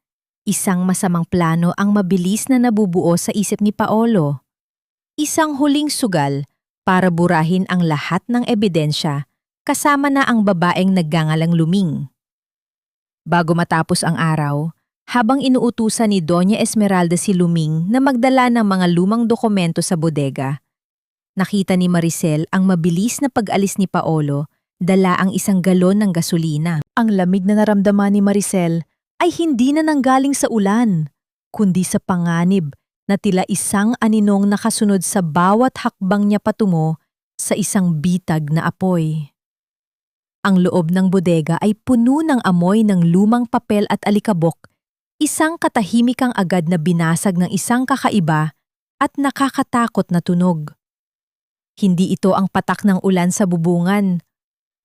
isang masamang plano ang mabilis na nabubuo sa isip ni Paolo. Isang huling sugal para burahin ang lahat ng ebidensya kasama na ang babaeng nagngangalang Luming. Bago matapos ang araw, habang inuutusan ni Doña Esmeralda si Luming na magdala ng mga lumang dokumento sa bodega, nakita ni Maricel ang mabilis na pag-alis ni Paolo, dala ang isang galon ng gasolina. Ang lamig na naramdaman ni Maricel ay hindi na nanggaling sa ulan, kundi sa panganib na tila isang aninong nakasunod sa bawat hakbang niya patungo sa isang bitag na apoy. Ang loob ng bodega ay puno ng amoy ng lumang papel at alikabok, isang katahimikang agad na binasag ng isang kakaiba at nakakatakot na tunog. Hindi ito ang patak ng ulan sa bubungan,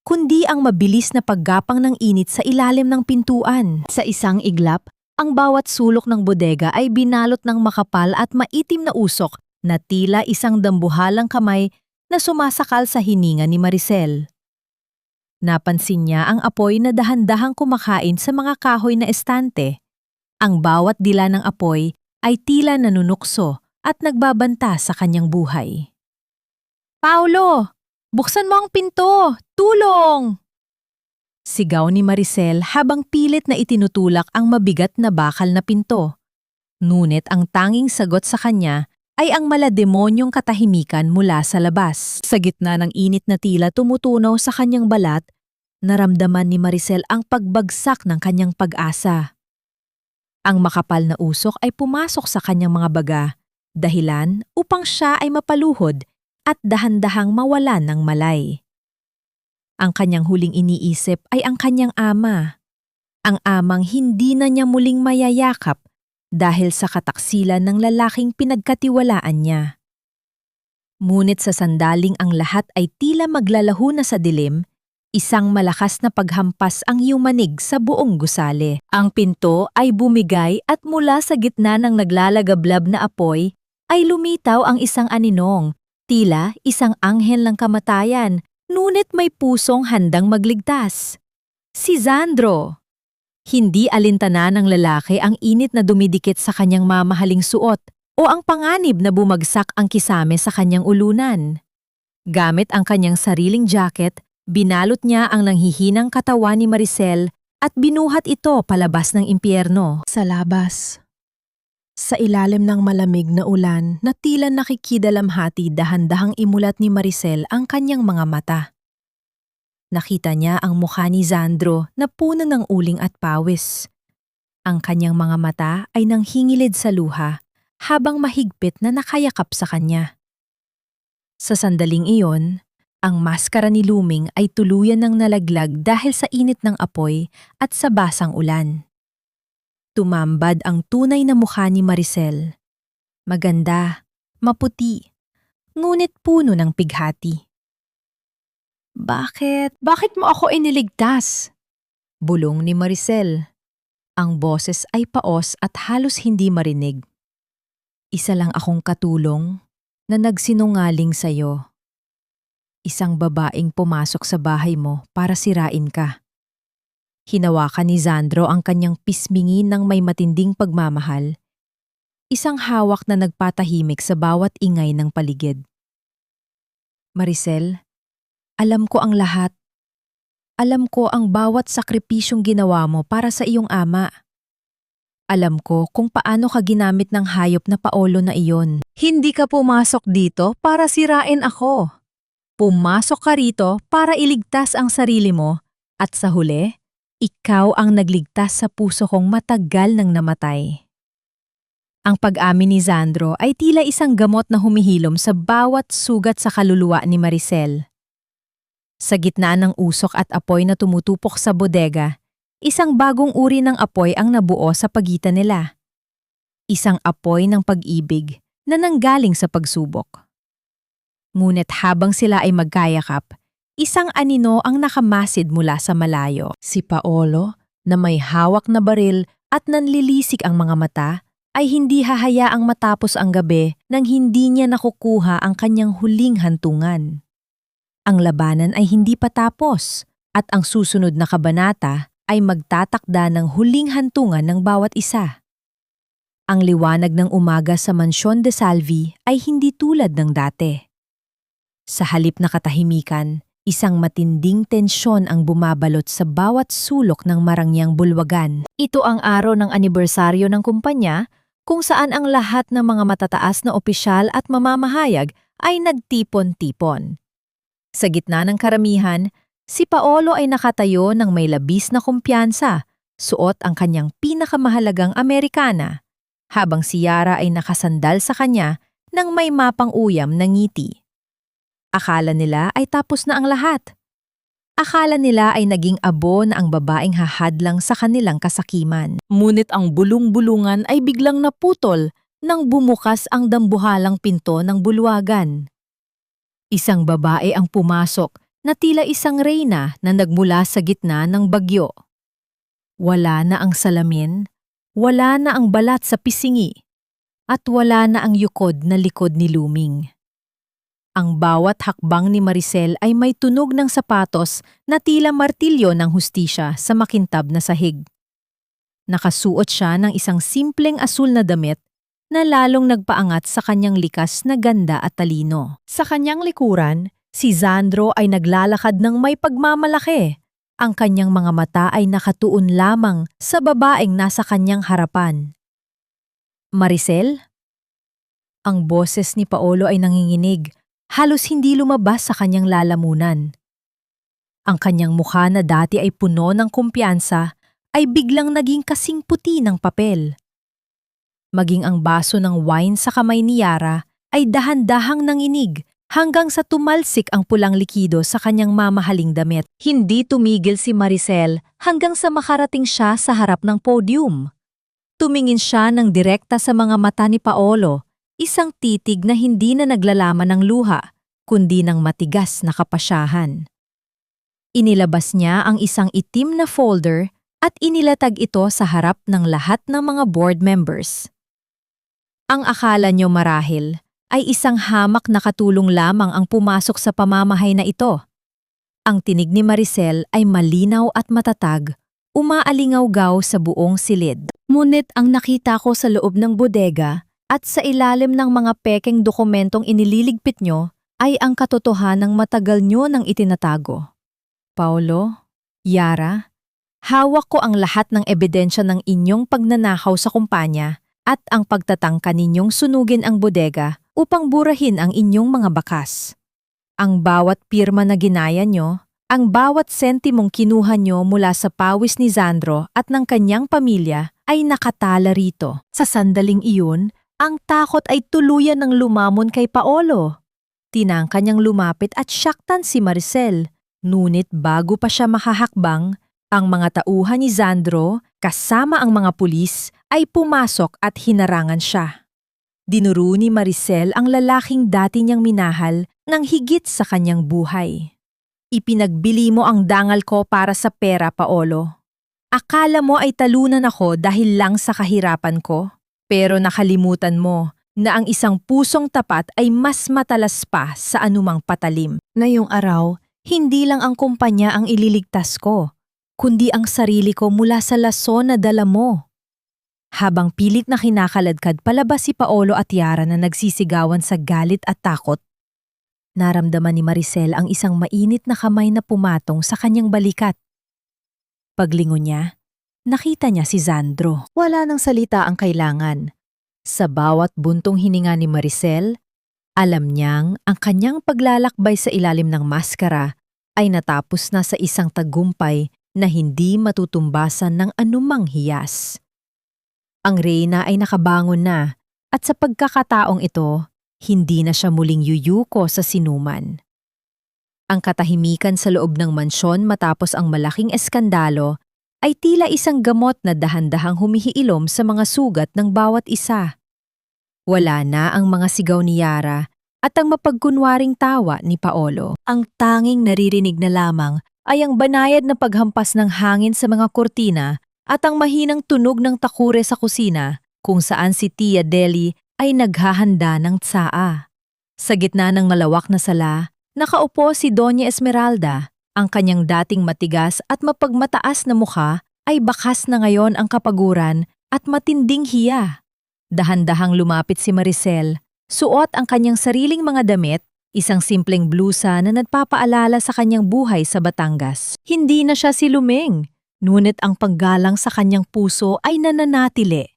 kundi ang mabilis na paggapang ng init sa ilalim ng pintuan. Sa isang iglap, ang bawat sulok ng bodega ay binalot ng makapal at maitim na usok na tila isang dambuhalang kamay na sumasakal sa hininga ni Maricel. Napansin niya ang apoy na dahan-dahang kumakain sa mga kahoy na estante. Ang bawat dila ng apoy ay tila nanunukso at nagbabanta sa kanyang buhay. "Paulo! Buksan mo ang pinto! Tulong!" Sigaw ni Maricel habang pilit na itinutulak ang mabigat na bakal na pinto. Ngunit ang tanging sagot sa kanya ay ang malademonyong katahimikan mula sa labas. Sa gitna ng init na tila tumutunaw sa kanyang balat, naramdaman ni Maricel ang pagbagsak ng kanyang pag-asa. Ang makapal na usok ay pumasok sa kanyang mga baga, dahilan upang siya ay mapaluhod at dahan-dahang mawalan ng malay. Ang kanyang huling iniisip ay ang kanyang ama. Ang amang hindi na niya muling mayayakap dahil sa kataksilan ng lalaking pinagkatiwalaan niya. Ngunit sa sandaling ang lahat ay tila maglalaho na sa dilim, isang malakas na paghampas ang yumanig sa buong gusali. Ang pinto ay bumigay at mula sa gitna ng naglalagablab na apoy ay lumitaw ang isang aninong, tila isang anghel ng kamatayan, ngunit may pusong handang magligtas. Si Zandro! Hindi alintana ng lalaki ang init na dumidikit sa kanyang mamahaling suot o ang panganib na bumagsak ang kisame sa kanyang ulunan. Gamit ang kanyang sariling jacket, binalot niya ang nanghihinang katawan ni Maricel at binuhat ito palabas ng impyerno. Sa labas. Sa ilalim ng malamig na ulan na tila nakikidalamhati, dahan-dahang imulat ni Maricel ang kanyang mga mata. Nakita niya ang mukha ni Zandro na puno ng uling at pawis. Ang kanyang mga mata ay nanghingilid sa luha habang mahigpit na nakayakap sa kanya. Sa sandaling iyon, ang maskara ni Luming ay tuluyan ng nalaglag dahil sa init ng apoy at sa basang ulan. Tumambad ang tunay na mukha ni Maricel. Maganda, maputi, ngunit puno ng pighati. Bakit mo ako iniligtas? Bulong ni Maricel. Ang boses ay paos at halos hindi marinig. Isa lang akong katulong na nagsinungaling sa'yo. Isang babaeng pumasok sa bahay mo para sirain ka. Hinawakan ni Zandro ang kanyang pismingin ng may matinding pagmamahal. Isang hawak na nagpatahimik sa bawat ingay ng paligid. Maricel, alam ko ang lahat. Alam ko ang bawat sakripisyong ginawa mo para sa iyong ama. Alam ko kung paano ka ginamit ng hayop na Paolo na iyon. Hindi ka pumasok dito para sirain ako. Pumasok ka rito para iligtas ang sarili mo at sa huli, ikaw ang nagligtas sa puso kong matagal nang namatay. Ang pag-amin ni Zandro ay tila isang gamot na humihilom sa bawat sugat sa kaluluwa ni Maricel. Sa gitna ng usok at apoy na tumutupok sa bodega, isang bagong uri ng apoy ang nabuo sa pagitan nila. Isang apoy ng pag-ibig na nanggaling sa pagsubok. Ngunit habang sila ay magkayakap, isang anino ang nakamasid mula sa malayo. Si Paolo, na may hawak na baril at nanlilisik ang mga mata, ay hindi hahayaang matapos ang gabi nang hindi niya nakukuha ang kanyang huling hantungan. Ang labanan ay hindi pa tapos at ang susunod na kabanata ay magtatakda ng huling hantungan ng bawat isa. Ang liwanag ng umaga sa Mansyon de Salvi ay hindi tulad ng dati. Sa halip na katahimikan, isang matinding tensyon ang bumabalot sa bawat sulok ng Marangyang Bulwagan. Ito ang araw ng anibersaryo ng kumpanya kung saan ang lahat ng mga matataas na opisyal at mamamahayag ay nagtipon-tipon. Sa gitna ng karamihan, si Paolo ay nakatayo ng may labis na kumpiyansa, suot ang kanyang pinakamahalagang Amerikana, habang si Yara ay nakasandal sa kanya ng may mapang uyam na ngiti. Akala nila ay tapos na ang lahat. Akala nila ay naging abo na ang babaeng hahadlang sa kanilang kasakiman. Ngunit ang bulong-bulungan ay biglang naputol nang bumukas ang dambuhalang pinto ng bulwagan. Isang babae ang pumasok na tila isang reyna na nagmula sa gitna ng bagyo. Wala na ang salamin, wala na ang balat sa pisingi, at wala na ang yukod na likod ni Luming. Ang bawat hakbang ni Maricel ay may tunog ng sapatos na tila martilyo ng hustisya sa makintab na sahig. Nakasuot siya ng isang simpleng asul na damit na lalong nagpaangat sa kanyang likas na ganda at talino. Sa kanyang likuran, si Zandro ay naglalakad ng may pagmamalaki. Ang kanyang mga mata ay nakatuon lamang sa babaeng nasa kanyang harapan. Maricel? Ang boses ni Paolo ay nanginginig, halos hindi lumabas sa kanyang lalamunan. Ang kanyang mukha na dati ay puno ng kumpiyansa ay biglang naging kasing puti ng papel. Maging ang baso ng wine sa kamay ni Yara ay dahan-dahang nanginig hanggang sa tumalsik ang pulang likido sa kanyang mamahaling damit. Hindi tumigil si Maricel hanggang sa makarating siya sa harap ng podium. Tumingin siya ng direkta sa mga mata ni Paolo, isang titig na hindi na naglalaman ng luha, kundi ng matigas na kapasyahan. Inilabas niya ang isang itim na folder at inilatag ito sa harap ng lahat ng mga board members. Ang akala nyo marahil ay isang hamak na katulong lamang ang pumasok sa pamamahay na ito. Ang tinig ni Maricel ay malinaw at matatag, umaalingaw-gaw sa buong silid. Ngunit ang nakita ko sa loob ng bodega at sa ilalim ng mga pekeng dokumentong inililigpit nyo ay ang katotohanang matagal nyo nang itinatago. Paolo, Yara, hawak ko ang lahat ng ebidensya ng inyong pagnanakaw sa kumpanya at ang pagtatangka ninyong sunugin ang bodega upang burahin ang inyong mga bakas. Ang bawat pirma na ginaya nyo, ang bawat sentimong kinuha nyo mula sa pawis ni Sandro at ng kanyang pamilya ay nakatala rito. Sa sandaling iyon, ang takot ay tuluyan ng lumamon kay Paolo. Tinangka niyang lumapit at syaktan si Maricel. Ngunit bago pa siya makahakbang, ang mga tauhan ni Sandro, kasama ang mga pulis, ay pumasok at hinarangan siya. Dinuro ni Maricel ang lalaking dati niyang minahal ng higit sa kanyang buhay. Ipinagbili mo ang dangal ko para sa pera, Paolo. Akala mo ay talunan ako dahil lang sa kahirapan ko, pero nakalimutan mo na ang isang pusong tapat ay mas matalas pa sa anumang patalim. Ngayong araw, hindi lang ang kumpanya ang ililigtas ko, kundi ang sarili ko mula sa lason na dala mo. Habang pilit na kinakaladkad palabas si Paolo at Yara na nagsisigawan sa galit at takot, naramdaman ni Maricel ang isang mainit na kamay na pumatong sa kanyang balikat. Paglingon niya, nakita niya si Sandro. Wala nang salita ang kailangan. Sa bawat buntong hininga ni Maricel, alam niyang ang kanyang paglalakbay sa ilalim ng maskara ay natapos na sa isang tagumpay na hindi matutumbasan ng anumang hiyas. Ang reyna ay nakabangon na at sa pagkakataong ito, hindi na siya muling yuyuko sa sinuman. Ang katahimikan sa loob ng mansyon matapos ang malaking eskandalo ay tila isang gamot na dahan-dahang humihiilom sa mga sugat ng bawat isa. Wala na ang mga sigaw ni Yara at ang mapagkunwaring tawa ni Paolo. Ang tanging naririnig na lamang ay ang banayad na paghampas ng hangin sa mga kurtina at ang mahinang tunog ng takure sa kusina kung saan si Tia Deli ay naghahanda ng tsaa. Sa gitna ng malawak na sala, nakaupo si Doña Esmeralda. Ang kanyang dating matigas at mapagmataas na mukha ay bakas na ngayon ang kapaguran at matinding hiya. Dahan-dahang lumapit si Maricel, suot ang kanyang sariling mga damit, isang simpleng blusa na nagpapaalala sa kanyang buhay sa Batangas. Hindi na siya siluming, ngunit ang paggalang sa kanyang puso ay nananatili.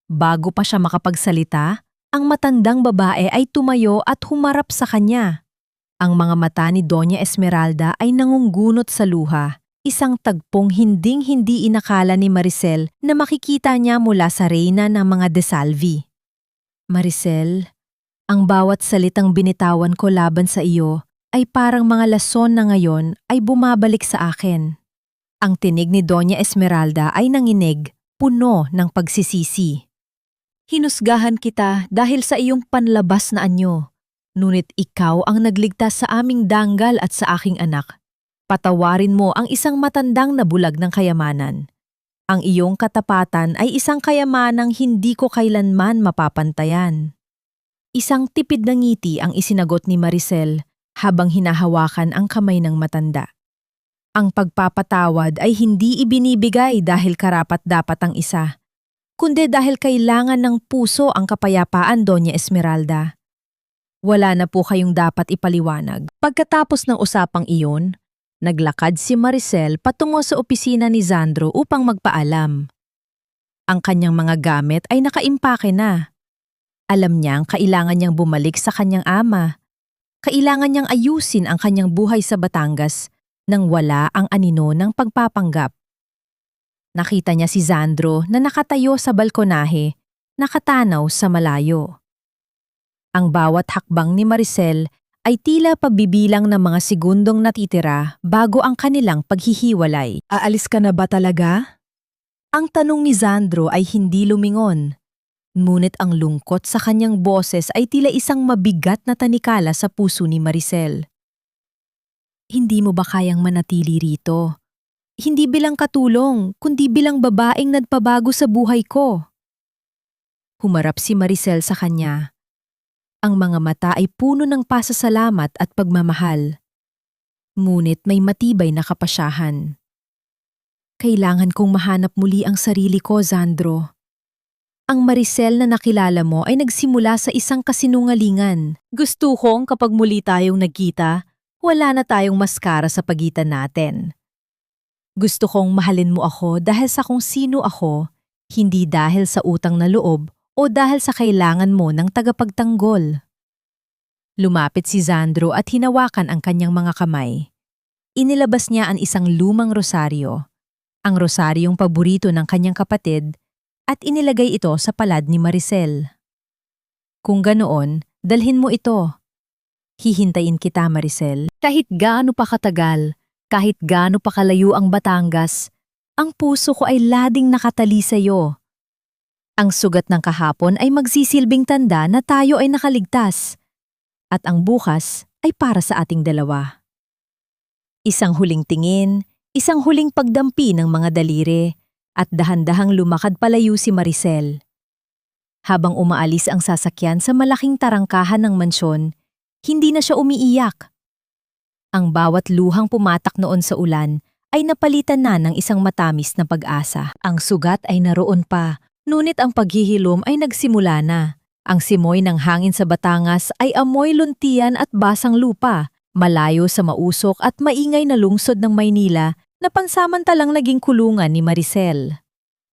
Bago pa siya makapagsalita, ang matandang babae ay tumayo at humarap sa kanya. Ang mga mata ni Doña Esmeralda ay nangunggunot sa luha, isang tagpong hinding-hindi inakala ni Maricel na makikita niya mula sa reyna ng mga De Salvi. Maricel, ang bawat salitang binitawan ko laban sa iyo ay parang mga lason na ngayon ay bumabalik sa akin. Ang tinig ni Doña Esmeralda ay nanginig, puno ng pagsisisi. Hinusgahan kita dahil sa iyong panlabas na anyo, ngunit ikaw ang nagligtas sa aming danggal at sa aking anak. Patawarin mo ang isang matandang nabulag ng kayamanan. Ang iyong katapatan ay isang kayamanang hindi ko kailanman mapapantayan. Isang tipid na ngiti ang isinagot ni Maricel habang hinahawakan ang kamay ng matanda. Ang pagpapatawad ay hindi ibinibigay dahil karapat-dapat ang isa, kundi dahil kailangan ng puso ang kapayapaan, Doña Esmeralda. Wala na po kayong dapat ipaliwanag. Pagkatapos ng usapang iyon, naglakad si Maricel patungo sa opisina ni Sandro upang magpaalam. Ang kanyang mga gamit ay nakaimpake na. Alam niyang kailangan niyang bumalik sa kanyang ama. Kailangan niyang ayusin ang kanyang buhay sa Batangas nang wala ang anino ng pagpapanggap. Nakita niya si Sandro na nakatayo sa balkonahe, nakatanaw sa malayo. Ang bawat hakbang ni Maricel ay tila pagbibilang ng mga segundong natitira bago ang kanilang paghihiwalay. Aalis ka na ba talaga? Ang tanong ni Sandro ay hindi lumingon. Ngunit ang lungkot sa kanyang boses ay tila isang mabigat na tanikala sa puso ni Maricel. Hindi mo ba kayang manatili rito? Hindi bilang katulong, kundi bilang babaeng nagpabago sa buhay ko. Humarap si Maricel sa kanya. Ang mga mata ay puno ng pasasalamat at pagmamahal. Ngunit may matibay na kapasyahan. Kailangan kong mahanap muli ang sarili ko, Sandro. Ang Maricel na nakilala mo ay nagsimula sa isang kasinungalingan. Gusto kong kapag muli tayong nagkita, wala na tayong maskara sa pagitan natin. Gusto kong mahalin mo ako dahil sa kung sino ako, hindi dahil sa utang na loob o dahil sa kailangan mo ng tagapagtanggol. Lumapit si Sandro at hinawakan ang kanyang mga kamay. Inilabas niya ang isang lumang rosaryo, ang rosaryong paborito ng kanyang kapatid, at inilagay ito sa palad ni Maricel. Kung ganoon, dalhin mo ito. Hihintayin kita, Maricel. Kahit gaano pa katagal, kahit gaano pa kalayo ang Batangas, ang puso ko ay lading nakatali sa iyo. Ang sugat ng kahapon ay magsisilbing tanda na tayo ay nakaligtas, at ang bukas ay para sa ating dalawa. Isang huling tingin, isang huling pagdampi ng mga daliri, at dahan-dahang lumakad palayo si Maricel. Habang umaalis ang sasakyan sa malaking tarangkahan ng mansyon, hindi na siya umiiyak. Ang bawat luhang pumatak noon sa ulan ay napalitan na ng isang matamis na pag-asa. Ang sugat ay naroon pa, ngunit ang paghihilom ay nagsimula na. Ang simoy ng hangin sa Batangas ay amoy luntian at basang lupa, malayo sa mausok at maingay na lungsod ng Maynila na pansamantalang naging kulungan ni Maricel.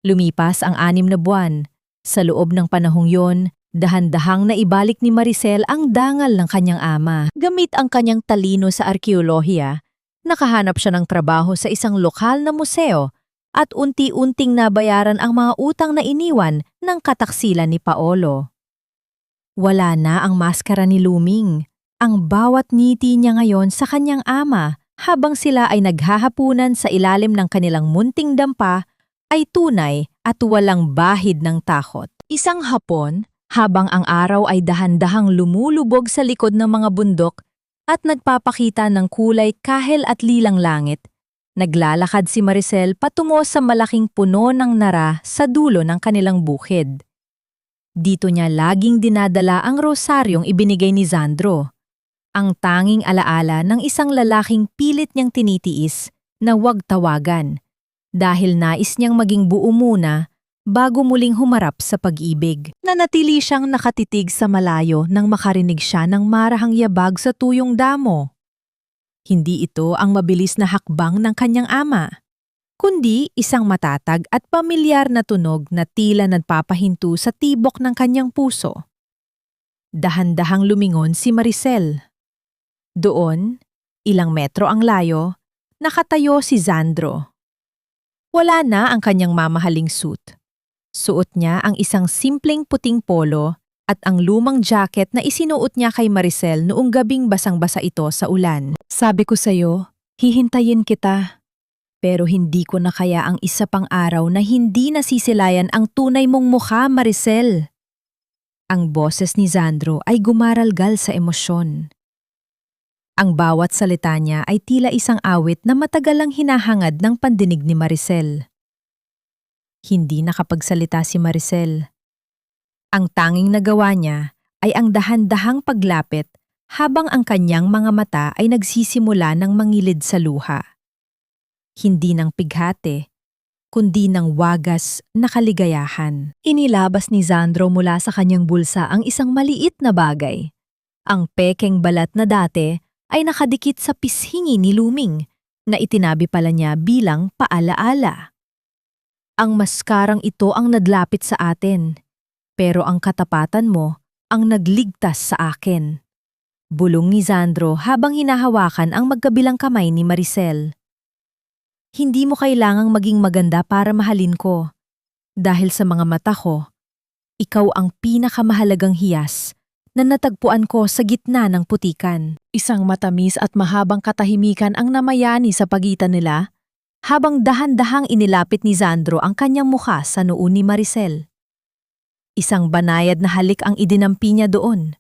Lumipas ang 6 na buwan. Sa loob ng panahong yon, dahan-dahang naibalik ni Maricel ang dangal ng kanyang ama. Gamit ang kanyang talino sa arkeolohiya, nakahanap siya ng trabaho sa isang lokal na museo at unti-unting nabayaran ang mga utang na iniwan ng kataksilan ni Paolo. Wala na ang maskara ni Luming. Ang bawat ngiti niya ngayon sa kanyang ama habang sila ay naghahapunan sa ilalim ng kanilang munting dampa ay tunay at walang bahid ng takot. Isang hapon, habang ang araw ay dahan-dahang lumulubog sa likod ng mga bundok at nagpapakita ng kulay kahel at lilang langit, naglalakad si Maricel patungo sa malaking puno ng nara sa dulo ng kanilang bukid. Dito niya laging dinadala ang rosaryong ibinigay ni Sandro, ang tanging alaala ng isang lalaking pilit niyang tinitiis na huwag tawagan, dahil nais niyang maging buo muna bago muling humarap sa pag-ibig. Nanatili siyang nakatitig sa malayo nang makarinig siya ng marahang yabag sa tuyong damo. Hindi ito ang mabilis na hakbang ng kanyang ama, kundi isang matatag at pamilyar na tunog na tila nagpapahinto sa tibok ng kanyang puso. Dahan-dahang lumingon si Maricel. Doon, ilang metro ang layo, nakatayo si Sandro. Wala na ang kanyang mamahaling suit. Suot niya ang isang simpleng puting polo at ang lumang jacket na isinuot niya kay Maricel noong gabing basang-basa ito sa ulan. Sabi ko sa'yo, hihintayin kita. Pero hindi ko na kaya ang isa pang araw na hindi nasisilayan ang tunay mong mukha, Maricel. Ang boses ni Sandro ay gumaralgal sa emosyon. Ang bawat salita niya ay tila isang awit na matagalang hinahangad ng pandinig ni Maricel. Hindi nakapagsalita si Maricel. Ang tanging nagawa niya ay ang dahan-dahang paglapit habang ang kanyang mga mata ay nagsisimula ng mangilid sa luha. Hindi ng pighati, kundi ng wagas na kaligayahan. Inilabas ni Sandro mula sa kanyang bulsa ang isang maliit na bagay. Ang pekeng balat na dati ay nakadikit sa pishingi ni Luming na itinabi pala niya bilang paalaala. Ang maskarang ito ang nadlapit sa atin, pero ang katapatan mo ang nagligtas sa akin. Bulong ni Sandro habang hinahawakan ang magkabilang kamay ni Maricel. Hindi mo kailangang maging maganda para mahalin ko. Dahil sa mga mata ko, ikaw ang pinakamahalagang hiyas na natagpuan ko sa gitna ng putikan. Isang matamis at mahabang katahimikan ang namayani sa pagitan nila habang dahan-dahang inilapit ni Sandro ang kanyang mukha sa noo ni Maricel. Isang banayad na halik ang idinampi niya doon.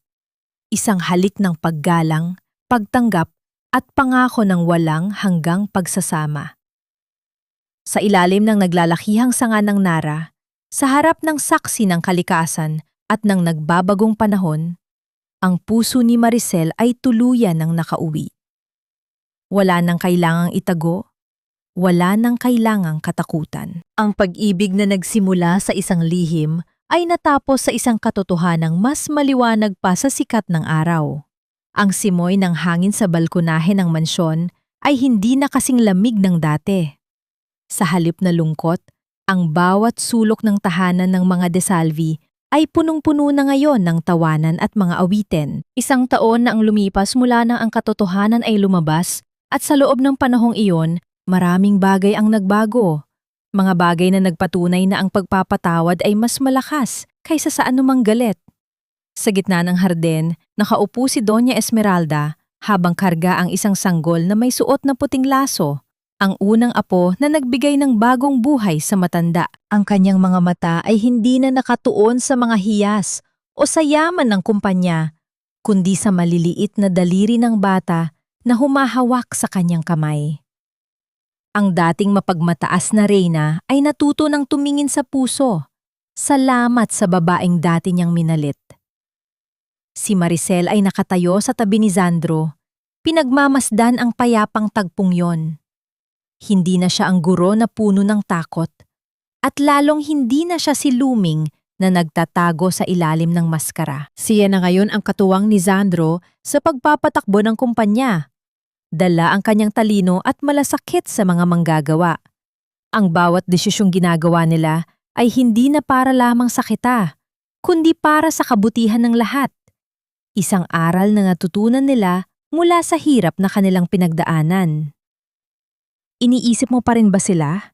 Isang halik ng paggalang, pagtanggap at pangako ng walang hanggang pagsasama. Sa ilalim ng naglalakihang sanga ng Nara, sa harap ng saksi ng kalikasan at ng nagbabagong panahon, ang puso ni Maricel ay tuluyan ng nakauwi. Wala nang kailangang itago, wala nang kailangang katakutan. Ang pag-ibig na nagsimula sa isang lihim ay natapos sa isang katotohanang mas maliwanag pa sa sikat ng araw. Ang simoy ng hangin sa balkonahe ng mansyon ay hindi na kasing lamig ng dati. Sa halip na lungkot, ang bawat sulok ng tahanan ng mga De Salvi ay punong-puno na ngayon ng tawanan at mga awitin. Isang taon na ang lumipas mula nang ang katotohanan ay lumabas at sa loob ng panahong iyon, maraming bagay ang nagbago. Mga bagay na nagpatunay na ang pagpapatawad ay mas malakas kaysa sa anumang galit. Sa gitna ng harden, nakaupo si Doña Esmeralda habang karga ang isang sanggol na may suot na puting laso, ang unang apo na nagbigay ng bagong buhay sa matanda. Ang kanyang mga mata ay hindi na nakatuon sa mga hiyas o sa yaman ng kumpanya, kundi sa maliliit na daliri ng bata na humahawak sa kanyang kamay. Ang dating mapagmataas na reyna ay natuto ng tumingin sa puso. Salamat sa babaeng dati niyang minalit. Si Maricel ay nakatayo sa tabi ni Sandro. Pinagmamasdan ang payapang tagpong yon. Hindi na siya ang guro na puno ng takot. At lalong hindi na siya si Luming na nagtatago sa ilalim ng maskara. Siya na ngayon ang katuwang ni Sandro sa pagpapatakbo ng kumpanya. Dala ang kanyang talino at malasakit sa mga manggagawa. Ang bawat desisyong ginagawa nila ay hindi na para lamang sa kita, kundi para sa kabutihan ng lahat. Isang aral na natutunan nila mula sa hirap na kanilang pinagdaanan. Iniisip mo pa rin ba sila?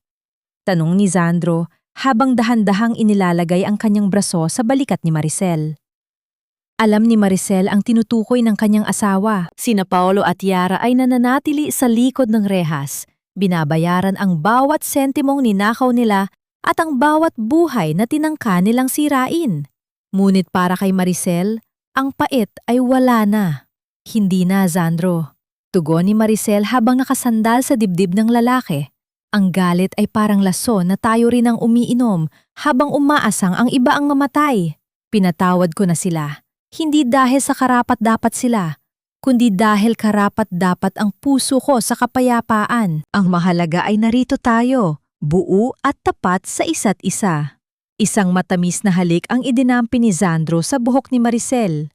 Tanong ni Sandro habang dahan-dahang inilalagay ang kanyang braso sa balikat ni Maricel. Alam ni Maricel ang tinutukoy ng kanyang asawa. Sina Paolo at Yara ay nananatili sa likod ng rehas. Binabayaran ang bawat sentimong ninakaw nila at ang bawat buhay na tinangka nilang sirain. Ngunit para kay Maricel, ang pait ay wala na. Hindi na, Sandro. Tugon ni Maricel habang nakasandal sa dibdib ng lalaki. Ang galit ay parang laso na tayo rin ang umiinom habang umaasang ang iba ang mamatay. Pinatawad ko na sila. Hindi dahil sa karapat-dapat sila, kundi dahil karapat-dapat ang puso ko sa kapayapaan. Ang mahalaga ay narito tayo, buo at tapat sa isa't isa. Isang matamis na halik ang idinampi ni Sandro sa buhok ni Maricel.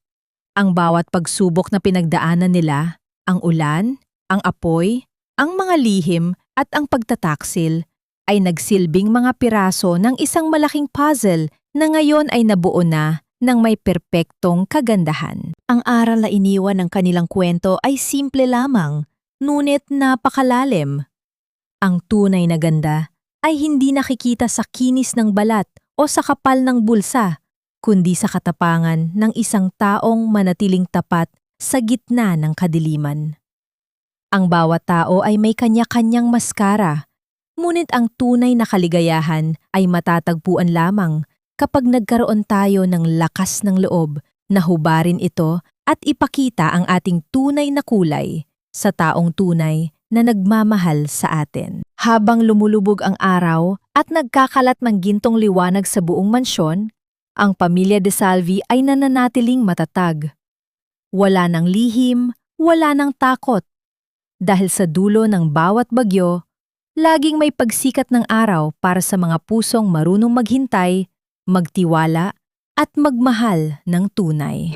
Ang bawat pagsubok na pinagdaanan nila, ang ulan, ang apoy, ang mga lihim at ang pagtataksil, ay nagsilbing mga piraso ng isang malaking puzzle na ngayon ay nabuo na ng may perpektong kagandahan. Ang aral na iniwan ng kanilang kwento ay simple lamang, ngunit napakalalim. Ang tunay na ganda ay hindi nakikita sa kinis ng balat o sa kapal ng bulsa, kundi sa katapangan ng isang taong manatiling tapat sa gitna ng kadiliman. Ang bawat tao ay may kanya-kanyang maskara, ngunit ang tunay na kaligayahan ay matatagpuan lamang kapag nagkaroon tayo ng lakas ng loob na hubarin ito at ipakita ang ating tunay na kulay sa taong tunay na nagmamahal sa atin. Habang lumulubog ang araw at nagkakalat ng gintong liwanag sa buong mansyon, ang pamilya De Salvi ay nananatiling matatag. Wala nang lihim, wala nang takot. Dahil sa dulo ng bawat bagyo, laging may pagsikat ng araw para sa mga pusong marunong maghintay, magtiwala at magmahal ng tunay.